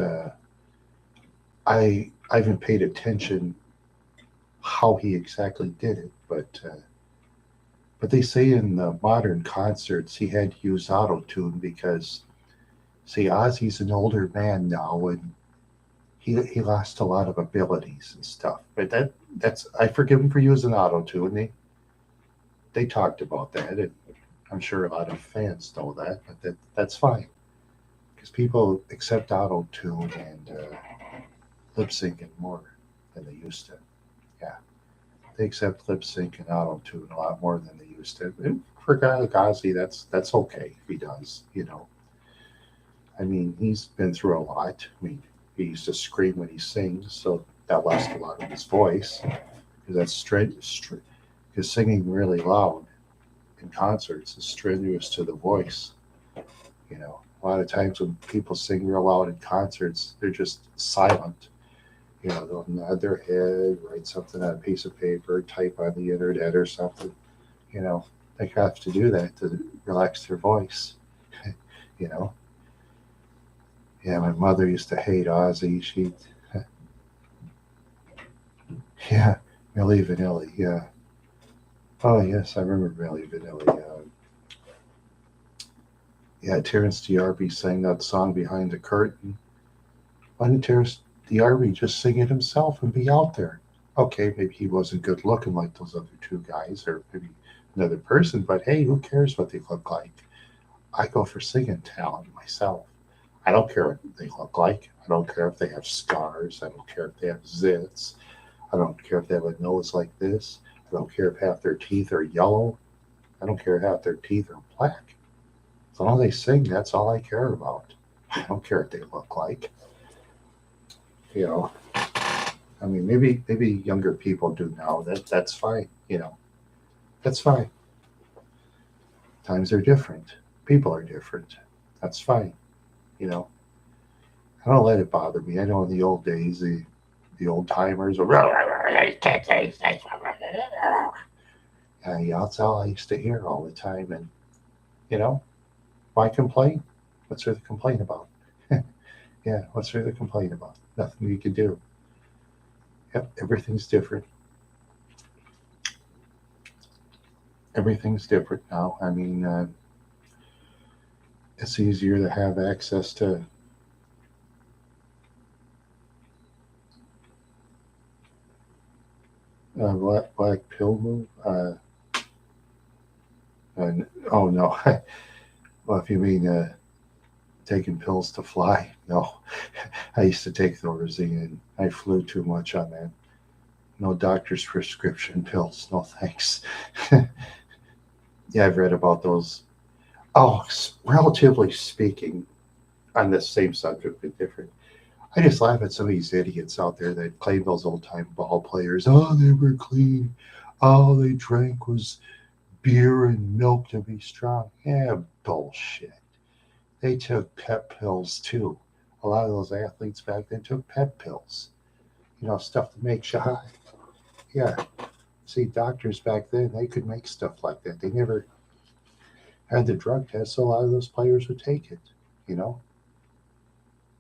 I haven't paid attention how he exactly did it, but they say in the modern concerts he had to use auto tune because see Ozzy's an older man now and he lost a lot of abilities and stuff. But that's I forgive him for using auto tune. They talked about that, and I'm sure a lot of fans know that, but that's fine because people accept auto tune and lip syncing more than they used to. Yeah. They accept lip sync and auto tune a lot more than they used to. And for a guy like Ozzy, that's okay if he does. I mean, he's been through a lot. I mean, he used to scream when he sings, so that lost a lot of his voice because that's straight. Because singing really loud in concerts is strenuous to the voice. A lot of times when people sing real loud in concerts, they're just silent. They'll nod their head, write something on a piece of paper, type on the internet or something. You know, they have to do that to relax their voice. you know. Yeah, my mother used to hate Ozzy. Yeah, Milli Vanilli. Yeah. Oh yes, I remember Milli Vanilli. Yeah, Terrence D'Arby sang that song Behind the Curtain. Why didn't Terrence D'Arby just sing it himself and be out there? Okay, maybe he wasn't good looking like those other two guys, or maybe another person, but hey, who cares what they look like? I go for singing talent myself. I don't care what they look like. I don't care if they have scars. I don't care if they have zits. I don't care if they have a nose like this. I don't care if half their teeth are yellow. I don't care if half their teeth are black. As long as they sing, that's all I care about. I don't care what they look like. You know, I mean, maybe younger people do now. That's fine. That's fine. Times are different. People are different. That's fine. You know, I don't let it bother me. I know in the old days, the old timers were, yeah, that's all I used to hear all the time. And you know, why complain? What's there to complain about? Yeah, what's there to complain about? Nothing you can do. Yep, everything's different. Everything's different now. I mean, it's easier to have access to black pill move. Oh no, well if you mean taking pills to fly, no, I used to take Thorazine and I flew too much on that. No doctor's prescription pills. No thanks. Yeah, I've read about those. Oh, relatively speaking, on this same subject, but different. I just laugh at some of these idiots out there that claim those old time ball players. Oh, they were clean. All they drank was beer and milk to be strong. Yeah, bullshit. They took pep pills too. A lot of those athletes back then took pep pills. Stuff to make you high. Yeah. See, doctors back then, they could make stuff like that. They never had the drug test, so a lot of those players would take it, you know?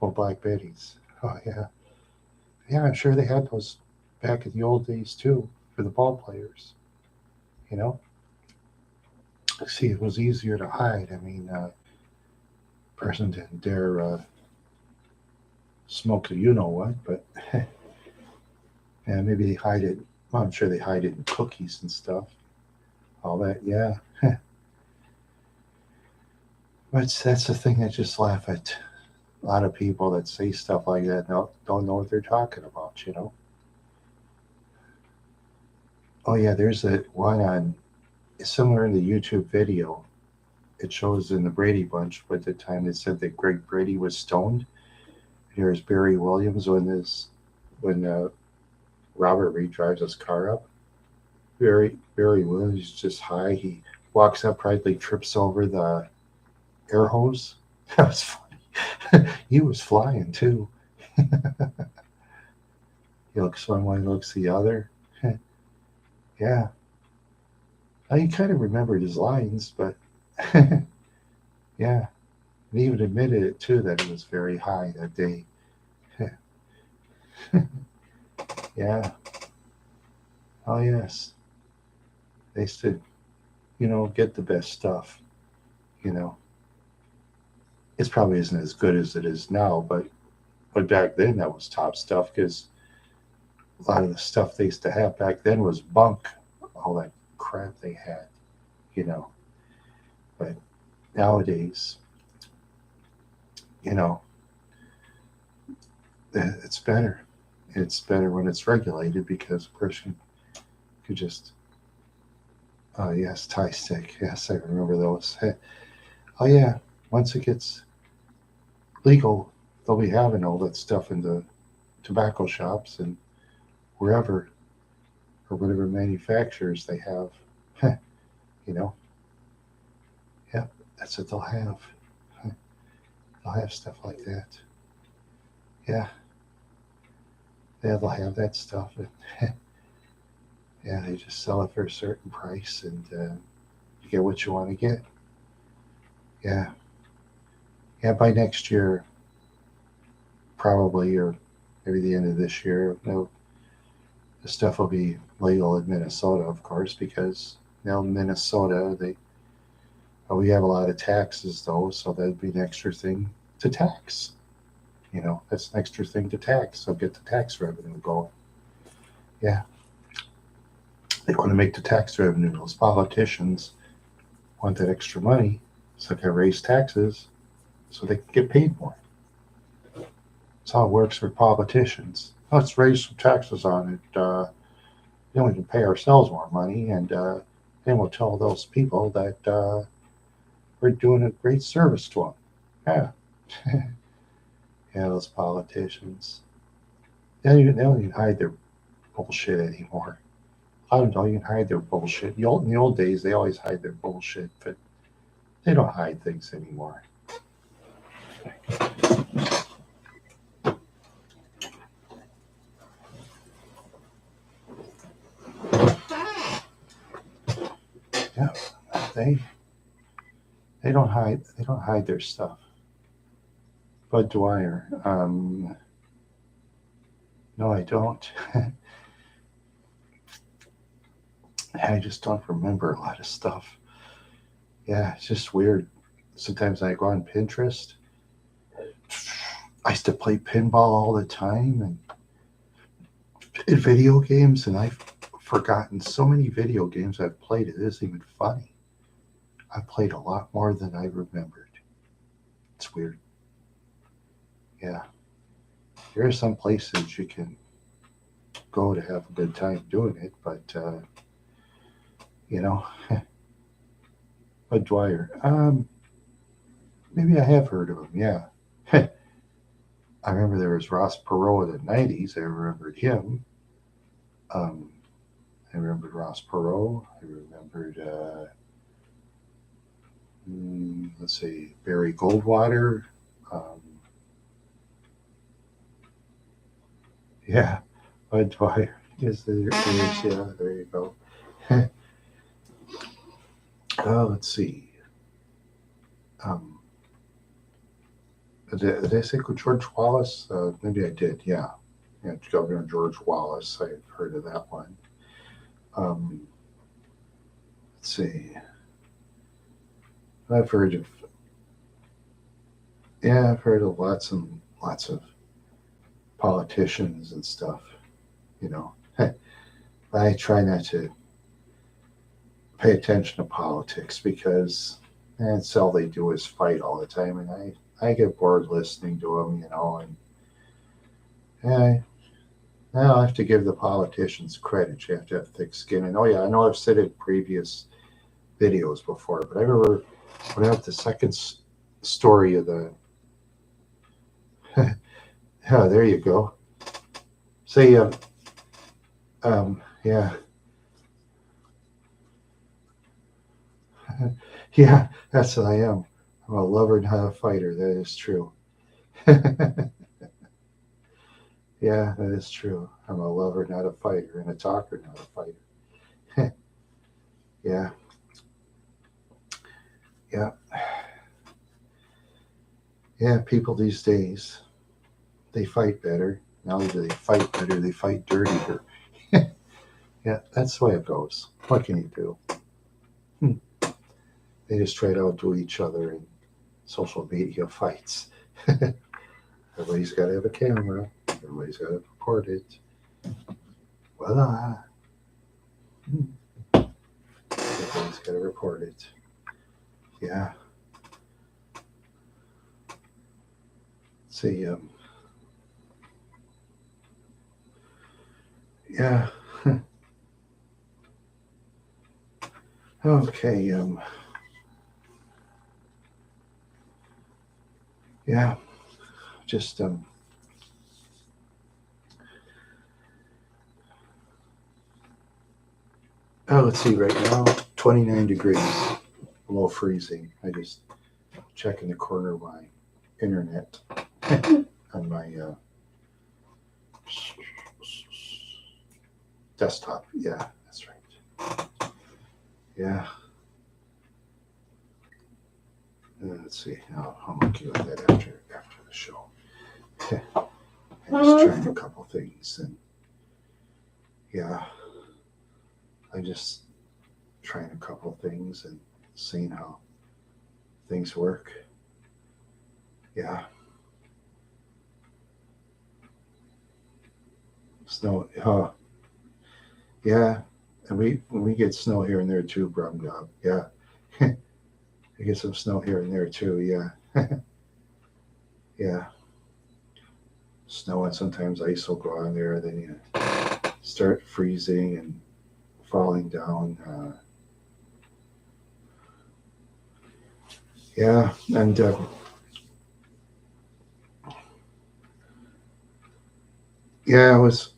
Well, Black Betties. Oh, yeah. Yeah, I'm sure they had those back in the old days too for the ball players, you know? See, it was easier to hide. I mean, person didn't dare smoke the you know what, but yeah, maybe they hide it. Well, I'm sure they hide it in cookies and stuff. All that, yeah. But that's the thing. I just laugh at a lot of people that say stuff like that. Don't know what they're talking about. Oh yeah, there's that one on somewhere in the YouTube video. It shows in the Brady Bunch, but at the time they said that Greg Brady was stoned. Here's Barry Williams when Robert Reed drives his car up. Barry Williams is just high. He walks up, practically trips over the air hose. That was funny. He was flying too. He looks one way, looks the other. Yeah, I kind of remembered his lines, but yeah, and he even admitted it too that he was very high that day. Yeah. Oh yes. They said, get the best stuff. You know, it's probably isn't as good as it is now, but back then that was top stuff because a lot of the stuff they used to have back then was bunk, all that crap they had, you know. But nowadays, you know, it's better. It's better when it's regulated because a person could just, oh yes, Thai stick. Yes, I remember those. Oh yeah, once it gets legal, they'll be having all that stuff in the tobacco shops and wherever or whatever manufacturers they have. you know, yeah, that's what they'll have. They'll have stuff like that. Yeah, yeah, they'll have that stuff. And yeah, they just sell it for a certain price, and you get what you want to get. Yeah, yeah. By next year, probably, or maybe the end of this year, the stuff will be legal in Minnesota, of course, because now Minnesota, we have a lot of taxes though, so that'd be an extra thing to tax. That's an extra thing to tax. So get the tax revenue going. Yeah, they want to make the tax revenue. Those politicians want that extra money, so they can raise taxes so they can get paid more. That's how it works for politicians. Let's raise some taxes on it. Then we can pay ourselves more money, and then we'll tell those people that we're doing a great service to them. Yeah. Yeah, those politicians. They don't even hide their bullshit anymore. I don't know, you can hide their bullshit. In the old days, they always hide their bullshit, but they don't hide things anymore. Yeah, they they don't hide their stuff. Bud Dwyer, no, I don't. I just don't remember a lot of stuff. Yeah, it's just weird. Sometimes I go on Pinterest. I used to play pinball all the time and in video games, and I've forgotten so many video games I've played. It isn't even funny. I played a lot more than I remembered. It's weird. Yeah, there are some places you can go to have a good time doing it, but you know, Bud Dwyer. Maybe I have heard of him. Yeah, I remember there was Ross Perot in the '90s. I remembered him. Um, I remembered Ross Perot. I remembered, let's see, Barry Goldwater. Um, yeah, Bud Dwyer. Yes, there is. Yeah, there you go. Let's see. Um, did I say George Wallace? Maybe I did. Yeah, yeah, Governor George Wallace. I've heard of that one. Um, let's see. I've heard of Yeah, I've heard of lots of politicians and stuff. You know, I try not to pay attention to politics because that's all they do is fight all the time, and I get bored listening to them. And I have to give the politicians credit. You have to have thick skin. And oh yeah, I know I've said it in previous videos before, but I remember when I had the second story of the. Yeah, there you go. Say, yeah, yeah, that's what I am. I'm a lover, not a fighter. That is true. Yeah, that is true. I'm a lover, not a fighter, and a talker, not a fighter. Yeah, yeah, yeah. People these days, they fight better. Not only do they fight better, they fight dirtier. Yeah, that's the way it goes. What can you do? They just try to outdo each other in social media fights. Everybody's got to have a camera. Everybody's got to record it. Voila. Everybody's got to record it. Yeah. See, yeah. Okay. Yeah. Just let's see. Right now, 29 degrees below freezing. I just check in the corner of my internet on my desktop. Yeah, that's right. Yeah. Let's see. I'll look you at that after the show. I'm just trying a couple things, and yeah, I'm just trying a couple things and seeing how things work. Yeah, snow. Yeah, and we get snow here and there too, Brum Gob. Yeah, we get some snow here and there too. Yeah, yeah, snow and sometimes ice will go on there, and then you start freezing and falling down. Yeah, and yeah, it was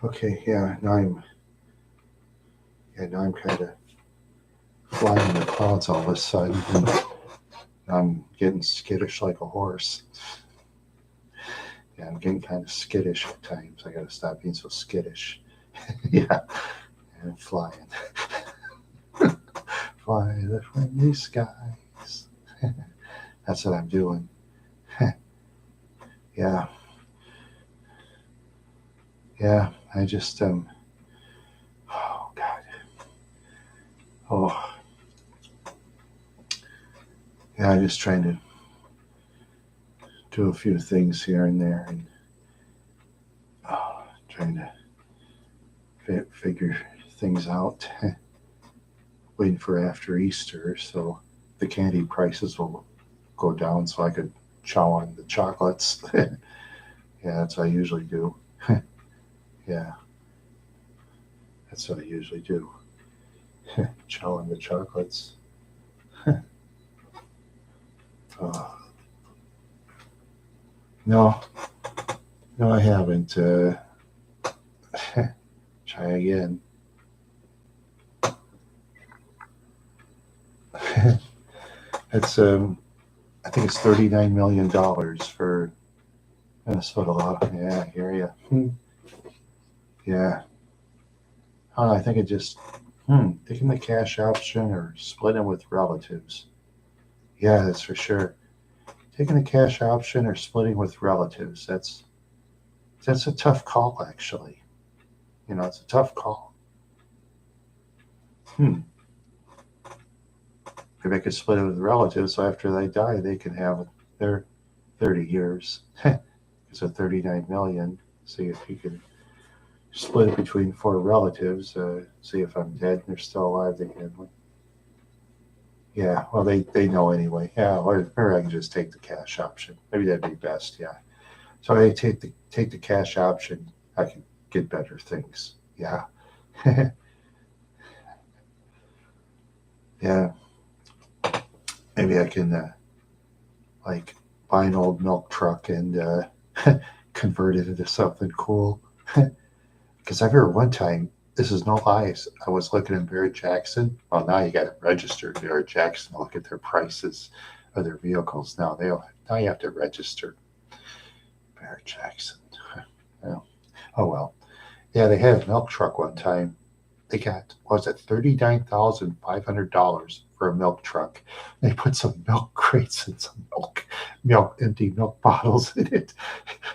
okay. Now I'm kind of flying in the clouds all of a sudden, and I'm getting skittish like a horse. Yeah, I'm getting kind of skittish at times. I got to stop being so skittish. Yeah, and flying, fly the friendly skies. That's what I'm doing. Yeah, yeah. I just oh God. Oh yeah. I'm just trying to do a few things here and there, and trying to figure things out. Waiting for after Easter, so the candy prices will go down, so I could chow on the chocolates. Yeah, that's what I usually do. Yeah, that's what I usually do. Chow on the chocolates. Oh, no, no, I haven't. Try again. It's I think it's $39 million for Minnesota Law. Yeah, I hear you. Yeah, I think it just taking the cash option or splitting with relatives. Yeah, that's for sure. Taking the cash option or splitting with relatives. That's a tough call, actually. It's a tough call. Hmm. Maybe I could split it with relatives so after they die, they can have their 30 years. It's a 39 million. See if you can split it between four relatives. See if I'm dead and they're still alive. They can. Yeah, well, they know anyway. Yeah, or I can just take the cash option. Maybe that'd be best. Yeah. So I take the cash option. I can get better things. Yeah. Yeah. Maybe I can like buy an old milk truck and convert it into something cool. Because I remember one time, this is no lies, I was looking at Barrett Jackson. Well, now you got to register Barrett Jackson to look at their prices of their vehicles. Now you have to register Barrett Jackson. Well, oh well. Yeah, they had a milk truck one time. They got, what was it, $39,500 for a milk truck. They put some milk crates and some empty milk bottles in it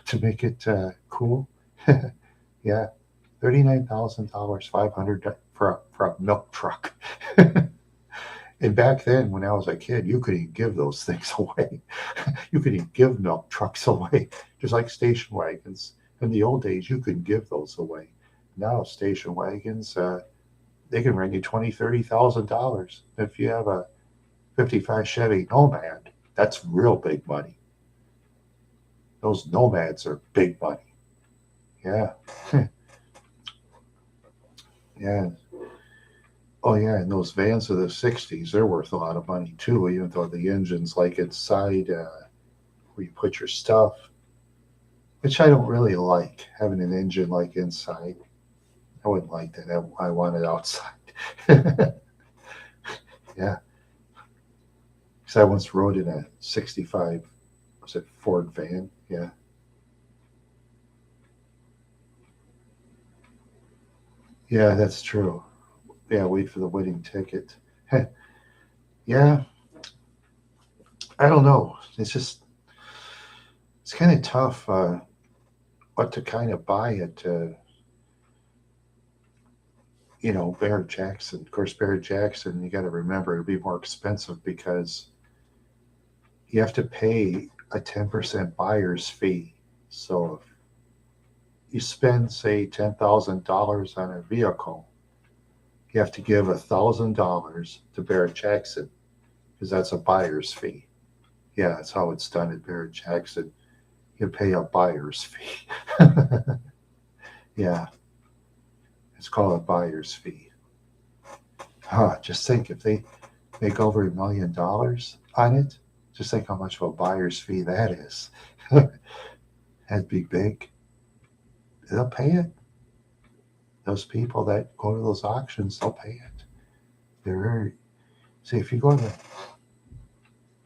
to make it cool. Yeah, $39,000, 500 for a milk truck. And back then, when I was a kid, you could even give those things away. You could even give milk trucks away, just like station wagons. In the old days, you could give those away. Now, station wagons, they can run you $20,000, $30,000. If you have a '55 Chevy Nomad, that's real big money. Those Nomads are big money. Yeah, yeah. Oh yeah, and those vans of the '60s, they're worth a lot of money too. Even though the engine's like inside where you put your stuff, which I don't really like having an engine like inside. I wouldn't like that. I want it outside. Yeah, because I once rode in a '65, was it Ford van? Yeah, yeah, that's true. Yeah, wait for the winning ticket. Yeah, I don't know. It's kind of tough what to kind of buy at Barrett Jackson. Of course, Barrett Jackson, you got to remember it'll be more expensive because you have to pay a 10% buyer's fee. So if you spend, say, $10,000 on a vehicle, you have to give $1,000 to Barrett Jackson because that's a buyer's fee. Yeah, that's how it's done at Barrett Jackson. You pay a buyer's fee. Yeah, it's called a buyer's fee. Just think if they make over $1 million on it, just think how much of a buyer's fee that is. That'd be big. They'll pay it. Those people that go to those auctions, they'll pay it. They're very, see, if you go to,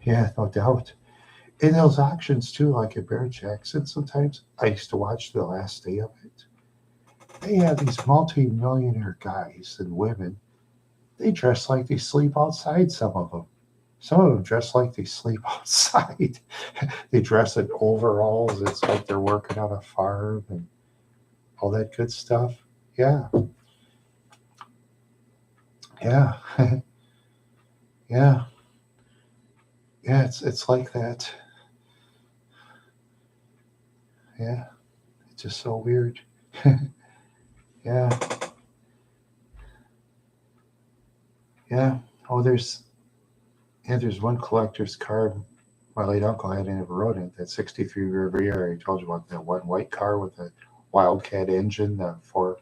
yeah, no doubt. In those auctions too, like at Barrett Jackson, sometimes I used to watch the last day of it. They have these multi-millionaire guys and women. They dress like they sleep outside, some of them. Some of them dress like they sleep outside. They dress in overalls. It's like they're working on a farm and all that good stuff. Yeah, yeah, yeah, yeah. It's like that. Yeah, it's just so weird. Yeah, yeah. Oh, there's one collector's car My late uncle had never rode it. That 63 Riviera, I told you about that one white car with a Wildcat engine, the four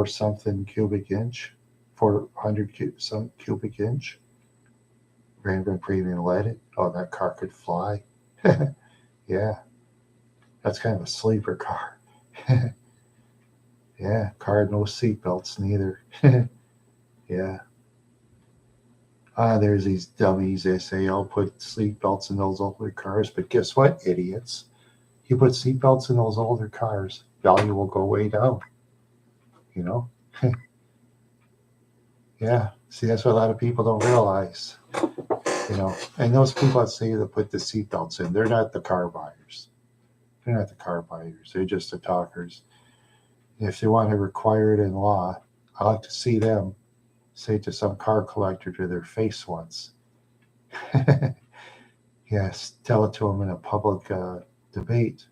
something cubic inch, 400 some cubic inch. Random premium leaded. Oh, that car could fly. Yeah, that's kind of a sleeper car. Yeah, car had no seatbelts neither. Yeah. There's these dummies. They say, "I'll put seatbelts in those older cars," but guess what, idiots? You put seatbelts in those older cars, value will go way down. You know? Yeah. See, that's what a lot of people don't realize. And those people that say to put the seatbelts in, they're not the car buyers. They're not the car buyers. They're just the talkers. If they want to require it in law, I like to see them say to some car collector to their face once. Yes, tell it to them in a public debate.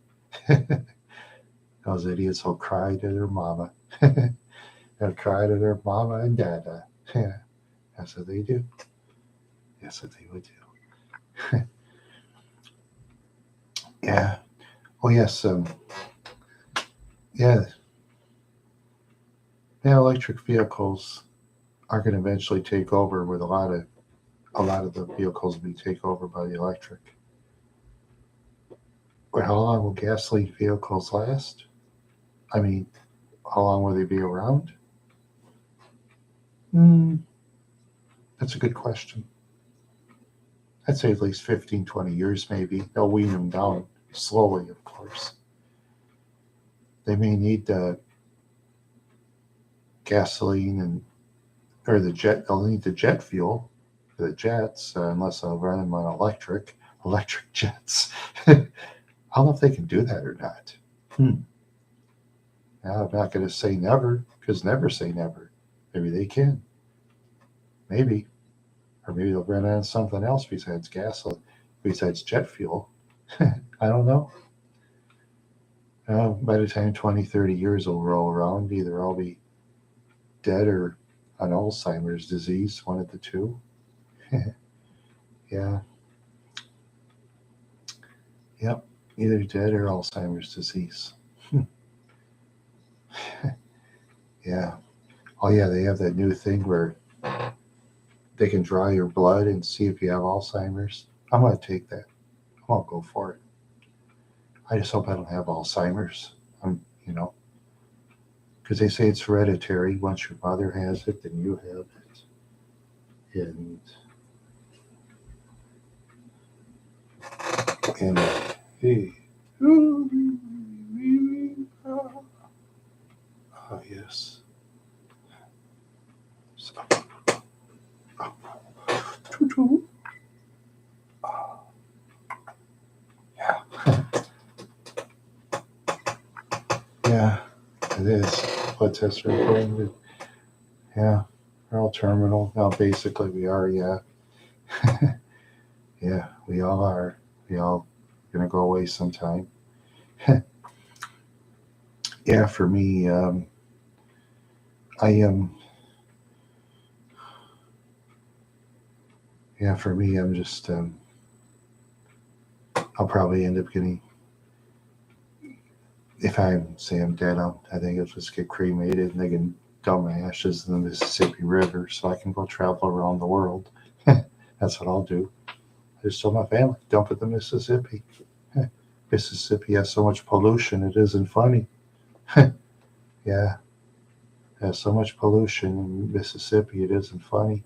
Those idiots will cry to their mama. They'll cry to their mama and dada. Yeah, that's what they do. That's what they would do. Yeah. Oh yes. Yeah. Yeah. Electric vehicles are going to eventually take over. With a lot of the vehicles will be taken over by the electric. But how long will gasoline vehicles last? I mean, how long will they be around? Hmm, that's a good question. I'd say at least 15, 20 years maybe. They'll wean them down slowly, of course. They may need gasoline or the jet. They'll need the jet fuel for the jets, unless they'll run them on electric jets. I don't know if they can do that or not. Hmm. Now, I'm not going to say never, because never say never. Maybe they can. Maybe. Or maybe they'll run on something else besides gasoline, besides jet fuel. I don't know. By the time 20, 30 years will roll around, either I'll be dead or on Alzheimer's disease, one of the two. Yeah, yep, either dead or Alzheimer's disease. Yeah. Oh, yeah, they have that new thing where they can draw your blood and see if you have Alzheimer's. I'm going to take that. I'm going to go for it. I just hope I don't have Alzheimer's. You know, because they say it's hereditary. Once your mother has it, then you have it. And hey, ah, yes. So, yeah, yeah, it is. Blood tests are important. Yeah, we're all terminal now. Basically, we are. Yeah, yeah, we all are. We all gonna go away sometime. Yeah, for me, I am. Yeah, for me, I'm just. I'll probably end up getting. If I say I'm dead, I think I'll just get cremated and they can dump my ashes in the Mississippi River so I can go travel around the world. That's what I'll do. I just told my family, dump it in the Mississippi. Mississippi has so much pollution, it isn't funny. Yeah, it has so much pollution in Mississippi, it isn't funny.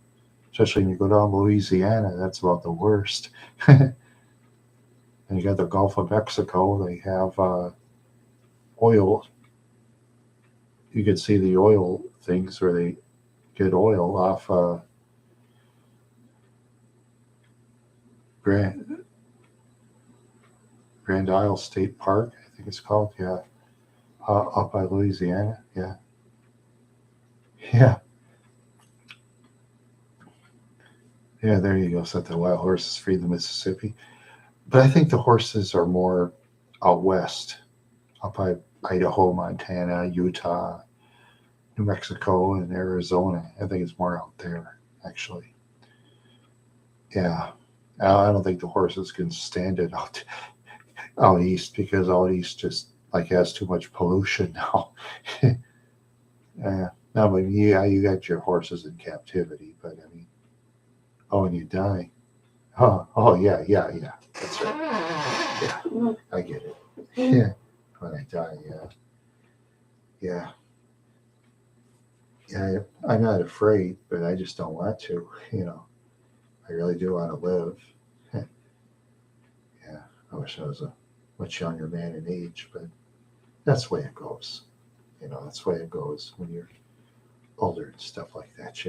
Especially when you go down to Louisiana, that's about the worst. And you got the Gulf of Mexico, they have oil. You can see the oil things where they get oil off Grand, Grand Isle State Park, I think it's called. Yeah, up by Louisiana. Yeah, yeah, yeah. There you go. Set the wild horses free the Mississippi. But I think the horses are more out west, up by Idaho, Montana, Utah, New Mexico, and Arizona. I think it's more out there, actually. Yeah. I don't think the horses can stand it out east because out east just like has too much pollution now. No, but yeah, you got your horses in captivity, but I mean, oh, and you die. Oh, yeah. That's right. Yeah, I get it. Yeah, when I die, yeah. Yeah, I'm not afraid, but I just don't want to. I really do want to live. Yeah, I wish I was a much younger man in age, but that's the way it goes. That's the way it goes when you're older and stuff like that.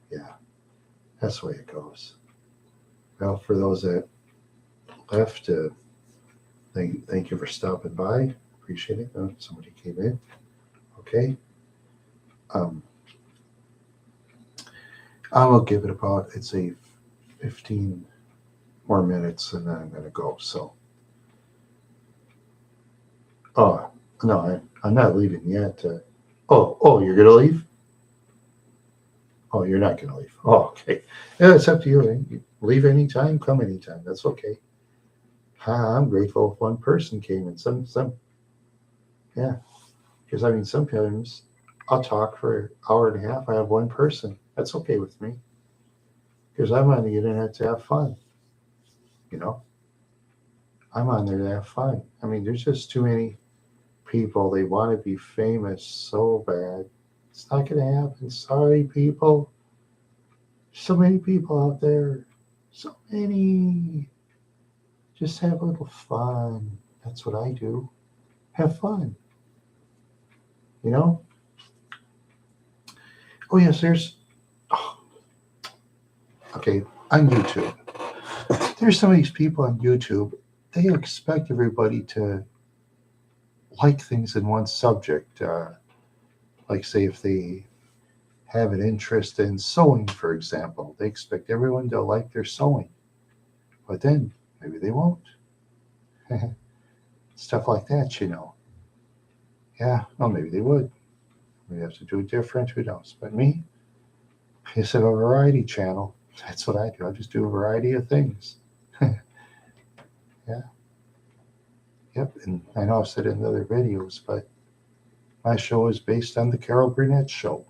Yeah, that's the way it goes. Well, for those that left, thank you for stopping by. Appreciate it. Somebody came in. Okay. Um, I will give it about, I'd say, 15 more minutes and then I'm going to go. So, oh, no, I'm not leaving yet. Oh, you're going to leave? Oh, you're not going to leave. Oh, okay. Yeah, it's up to you. You leave anytime, come anytime. That's okay. I'm grateful if one person came and yeah. Because I mean, sometimes I'll talk for an hour and a half. I have one person. That's okay with me. Because I'm on the internet to have fun. You know, I'm on there to have fun. I mean, there's just too many people. They want to be famous so bad. It's not going to happen. Sorry, people. So many people out there. So many. Just have a little fun. That's what I do. Have fun. You know? Oh, yes, oh, okay, on YouTube. There's some of these people on YouTube, they expect everybody to like things in one subject. Like, say, if they have an interest in sewing, for example, they expect everyone to like their sewing. But then maybe they won't. Stuff like that. Yeah, well, maybe they would. We have to do it different. Who knows? But me, I just have a variety channel. That's what I do. I just do a variety of things. Yeah, yep. And I know I've said it in other videos, but my show is based on the Carol Burnett show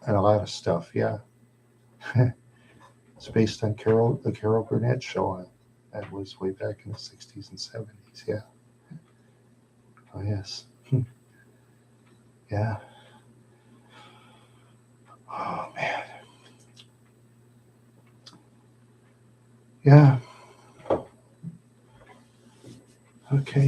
and a lot of stuff. Yeah, it's based on the Carol Burnett show. That was way back in the 60s and 70s. Yeah. Oh, yes. Yeah. Oh, man. Yeah. Okay.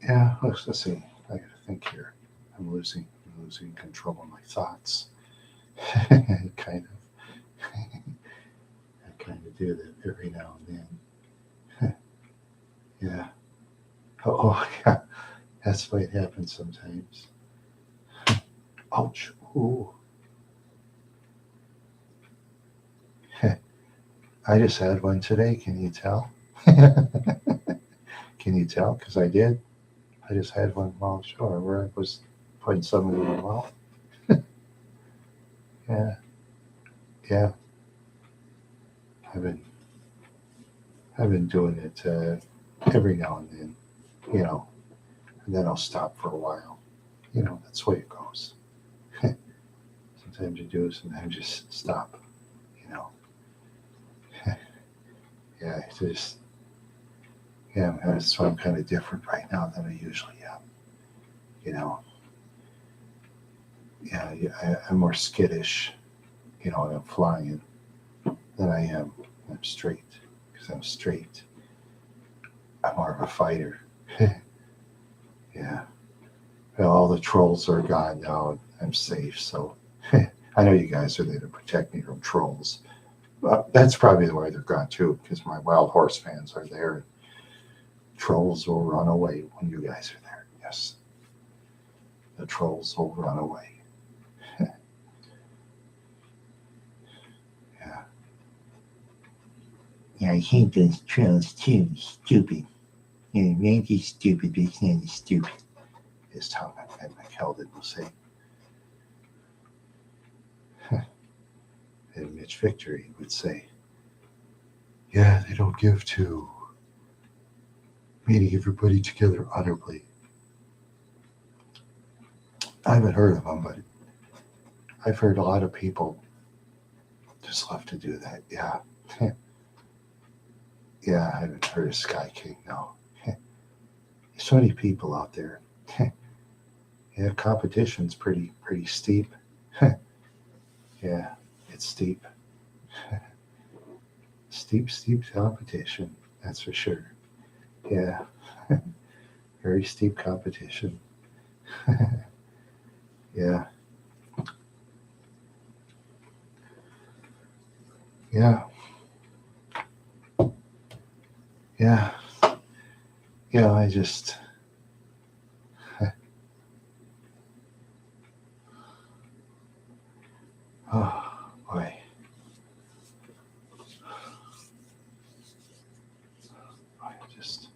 Yeah. Let's see. I got to think here. I'm losing control of my thoughts. kind of. I kind of do that every now and then. Yeah. Oh, yeah. That's the way it happens sometimes. Ouch. Ooh. I just had one today. Can you tell? Can you tell? Because I did. I just had one while sure where I was putting something in my mouth. Yeah, yeah. I've been I've been doing it every now and then, you know, and then I'll stop for a while. That's the way it goes. Sometimes you do, sometimes you just stop. You know, yeah. It's just that's why I'm kind of different right now than I usually am. You know, yeah. I'm more skittish. When I'm flying than I am when I'm straight. Because I'm straight, I'm more of a fighter. Yeah. Well, all the trolls are gone now. I'm safe. So I know you guys are there to protect me from trolls. That's probably the way they're gone too, because my wild horse fans are there. Trolls will run away when you guys are there. Yes. The trolls will run away. Yeah. Yeah, I hate those trolls too. Stupid. Randy's stupid, but it's not as stupid his tongue, and McKeldin will say, and Mitch Victory would say, yeah, they don't give to, meeting everybody together honorably. I haven't heard of them, but I've heard a lot of people just love to do that. Yeah. Yeah, I haven't heard of Sky King, no. There's so many people out there. Yeah, competition's pretty steep. Yeah, it's steep. Steep competition, that's for sure. Yeah, very steep competition. Yeah, yeah, yeah, yeah. I just, oh boy, I just,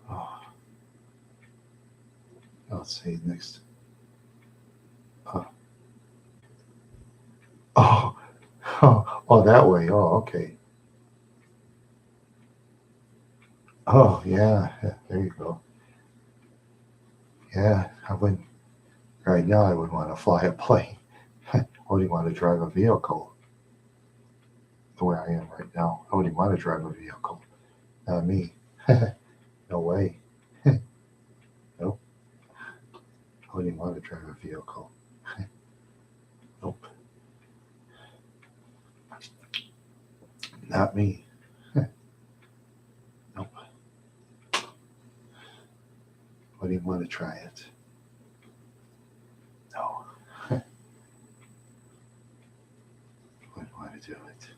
oh, let's see next. Oh, oh, oh, that way. Oh, okay. Oh, yeah. There you go. Yeah, I wouldn't. Right now, I would want to fly a plane. I wouldn't want to drive a vehicle the way I am right now. I wouldn't want to drive a vehicle. Not me. No way. Nope. I wouldn't want to drive a vehicle. Nope. Not me. Nope. Wouldn't want to try it. No. Wouldn't want to do it.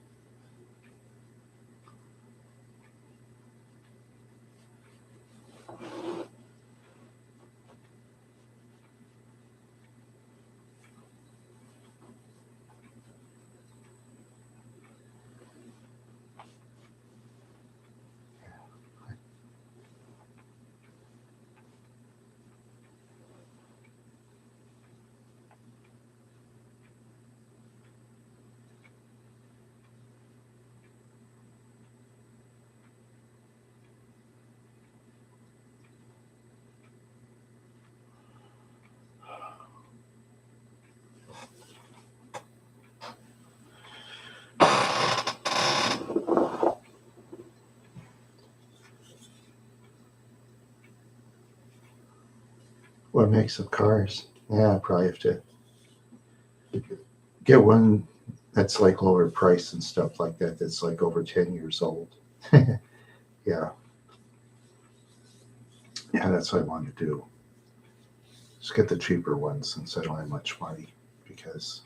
What makes up cars? Yeah, I probably have to get one that's like lower price and stuff like that. That's like over 10 years old. Yeah, yeah, that's what I want to do. Just get the cheaper ones since I don't have much money. Because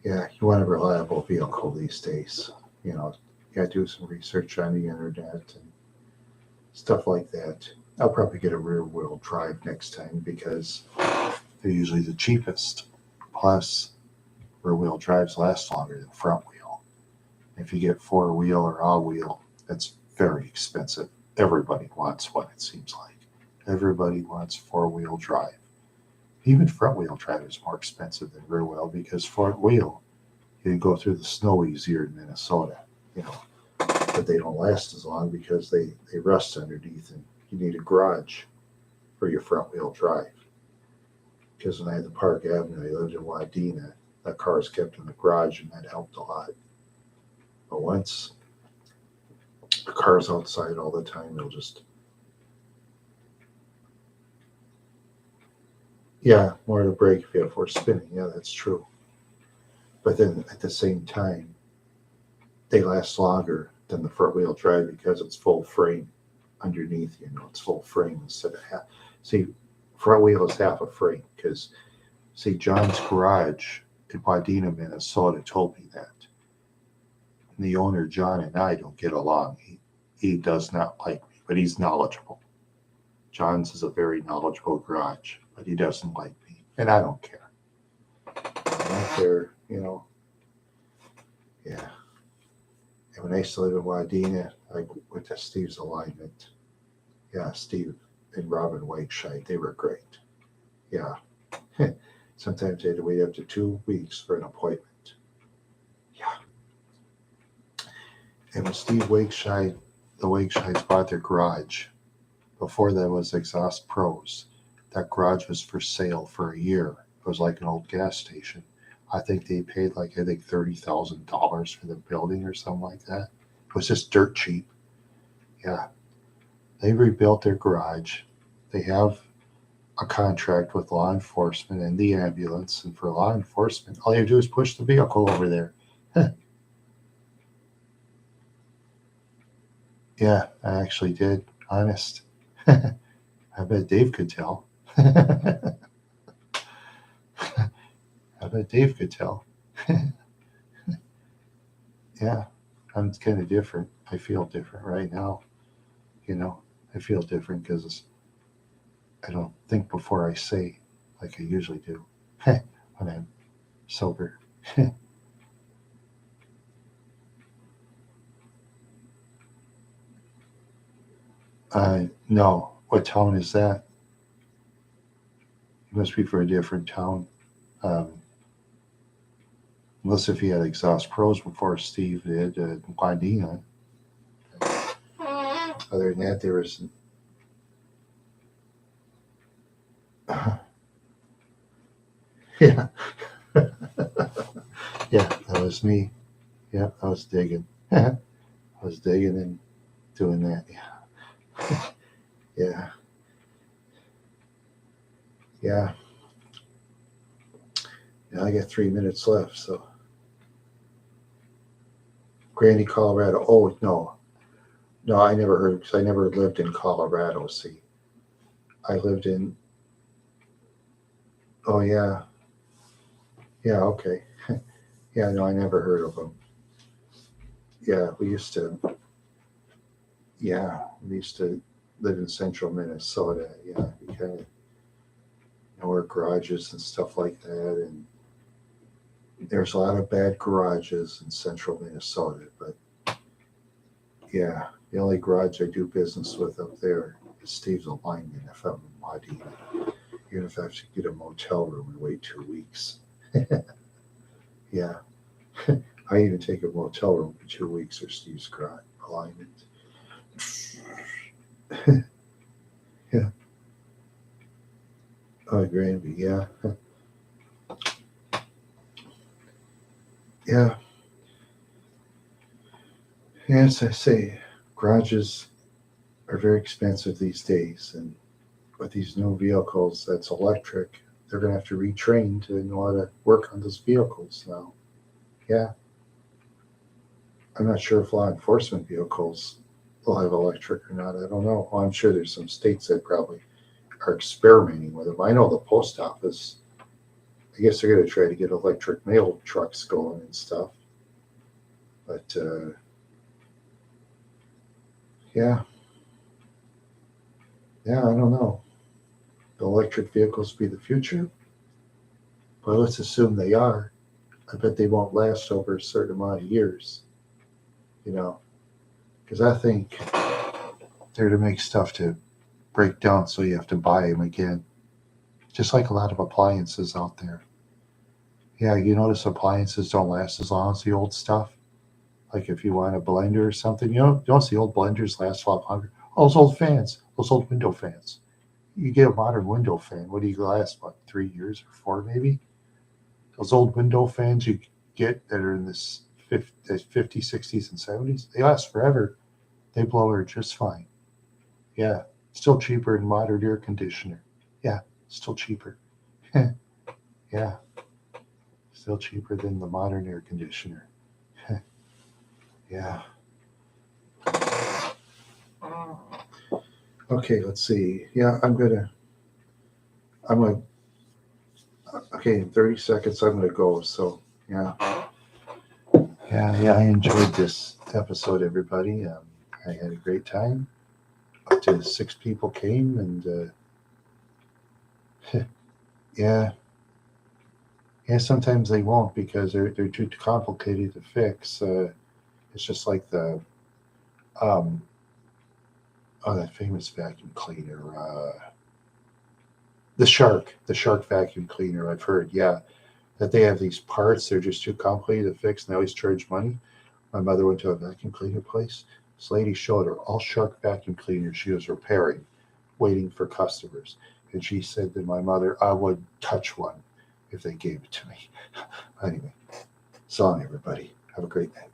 yeah, you want a reliable vehicle these days. You know, you got to do some research on the internet and stuff like that. I'll probably get a rear wheel drive next time because they're usually the cheapest. Plus, rear wheel drives last longer than front wheel. If you get four wheel or all wheel, that's very expensive. Everybody wants one, it seems like. Everybody wants four wheel drive. Even front wheel drive is more expensive than rear wheel because front wheel, you can go through the snow easier in Minnesota, you know. But they don't last as long because they rust underneath and you need a garage for your front wheel drive. Because when I had the Park Avenue, I lived in Wadena, that car is kept in the garage and that helped a lot. But once the car's outside all the time, it'll just, yeah, more to brake if you have force spinning. Yeah, that's true. But then at the same time, they last longer than the front wheel drive because it's full frame underneath, you know, it's full frame instead of half. See, front wheel is half a frame because, see, John's garage in Wadena, Minnesota told me that. And the owner, John, and I don't get along. He does not like me, but he's knowledgeable. John's is a very knowledgeable garage, but he doesn't like me, and I don't care. I don't care, you know. Yeah. And when I used to live in Wadena, I went to Steve's alignment. Yeah, Steve and Robin Wakescheid. They were great. Yeah. Sometimes they had to wait up to 2 weeks for an appointment. Yeah. And when Steve Wakescheid, the Wakesheids bought their garage, before that was Exhaust Pros. That garage was for sale for a year. It was like an old gas station. I think they paid $30,000 for the building or something like that. It was just dirt cheap. Yeah. They rebuilt their garage. They have a contract with law enforcement and the ambulance. And for law enforcement, all you do is push the vehicle over there. Yeah, I actually did. Honest. I bet Dave could tell. I bet Dave could tell. Yeah, I'm kind of different. I feel different right now. I feel different because I don't think before I say like I usually do when I'm sober. No. What town is that? It must be for a different town. Um, unless if he had Exhaust Pros before Steve did, Wadena. Other than that, there was. Yeah. Yeah, that was me. Yeah, I was digging. I was digging and doing that. Yeah. Yeah. Yeah. Yeah, I got 3 minutes left. So, Grandy, Colorado. Oh, no. No, I never heard because I never lived in Colorado. See, I lived in. Oh, yeah. Yeah, okay. Yeah, no, I never heard of them. Yeah, we used to live in central Minnesota. Yeah, we kind of know where garages and stuff like that. And there's a lot of bad garages in central Minnesota. But yeah, the only garage I do business with up there is Steve's Alignment if I'm in Wadena. Even if I have to get a motel room and wait 2 weeks. Yeah. I even take a motel room for 2 weeks or Steve's garage alignment. Yeah. Oh, Granby, yeah. Yeah. As I say, garages are very expensive these days. And with these new vehicles that's electric, they're going to have to retrain to know how to work on those vehicles now. Yeah. I'm not sure if law enforcement vehicles will have electric or not. I don't know. Well, I'm sure there's some states that probably are experimenting with them. I know the post office, I guess they're going to try to get electric mail trucks going and stuff. But yeah, yeah, I don't know. The electric vehicles be the future, but let's assume they are. I bet they won't last over a certain amount of years, you know, because I think they're to make stuff to break down so you have to buy them again, just like a lot of appliances out there. Yeah, you notice appliances don't last as long as the old stuff. Like if you want a blender or something, you don't see old blenders last a lot longer. Oh, those old fans, those old window fans. You get a modern window fan, what do you last, about 3 years or four maybe? Those old window fans you get that are in this 50s, 60s, and 70s, they last forever. They blow air just fine. Yeah, still cheaper than modern air conditioner. Yeah, still cheaper. Yeah, still cheaper than the modern air conditioner. Yeah. Okay, let's see. Yeah, I'm gonna, okay, in 30 seconds, I'm gonna go. So, yeah. Yeah, I enjoyed this episode, everybody. I had a great time. Up to 6 people came, and yeah, yeah. Sometimes they won't because they're too complicated to fix. It's just like the um, Oh, that famous vacuum cleaner. The Shark vacuum cleaner. I've heard, yeah, that they have these parts. They're just too complicated to fix, and they always charge money. My mother went to a vacuum cleaner place. This lady showed her all Shark vacuum cleaners she was repairing, waiting for customers. And she said to my mother, I would touch one if they gave it to me. Anyway, so long, everybody. Have a great night.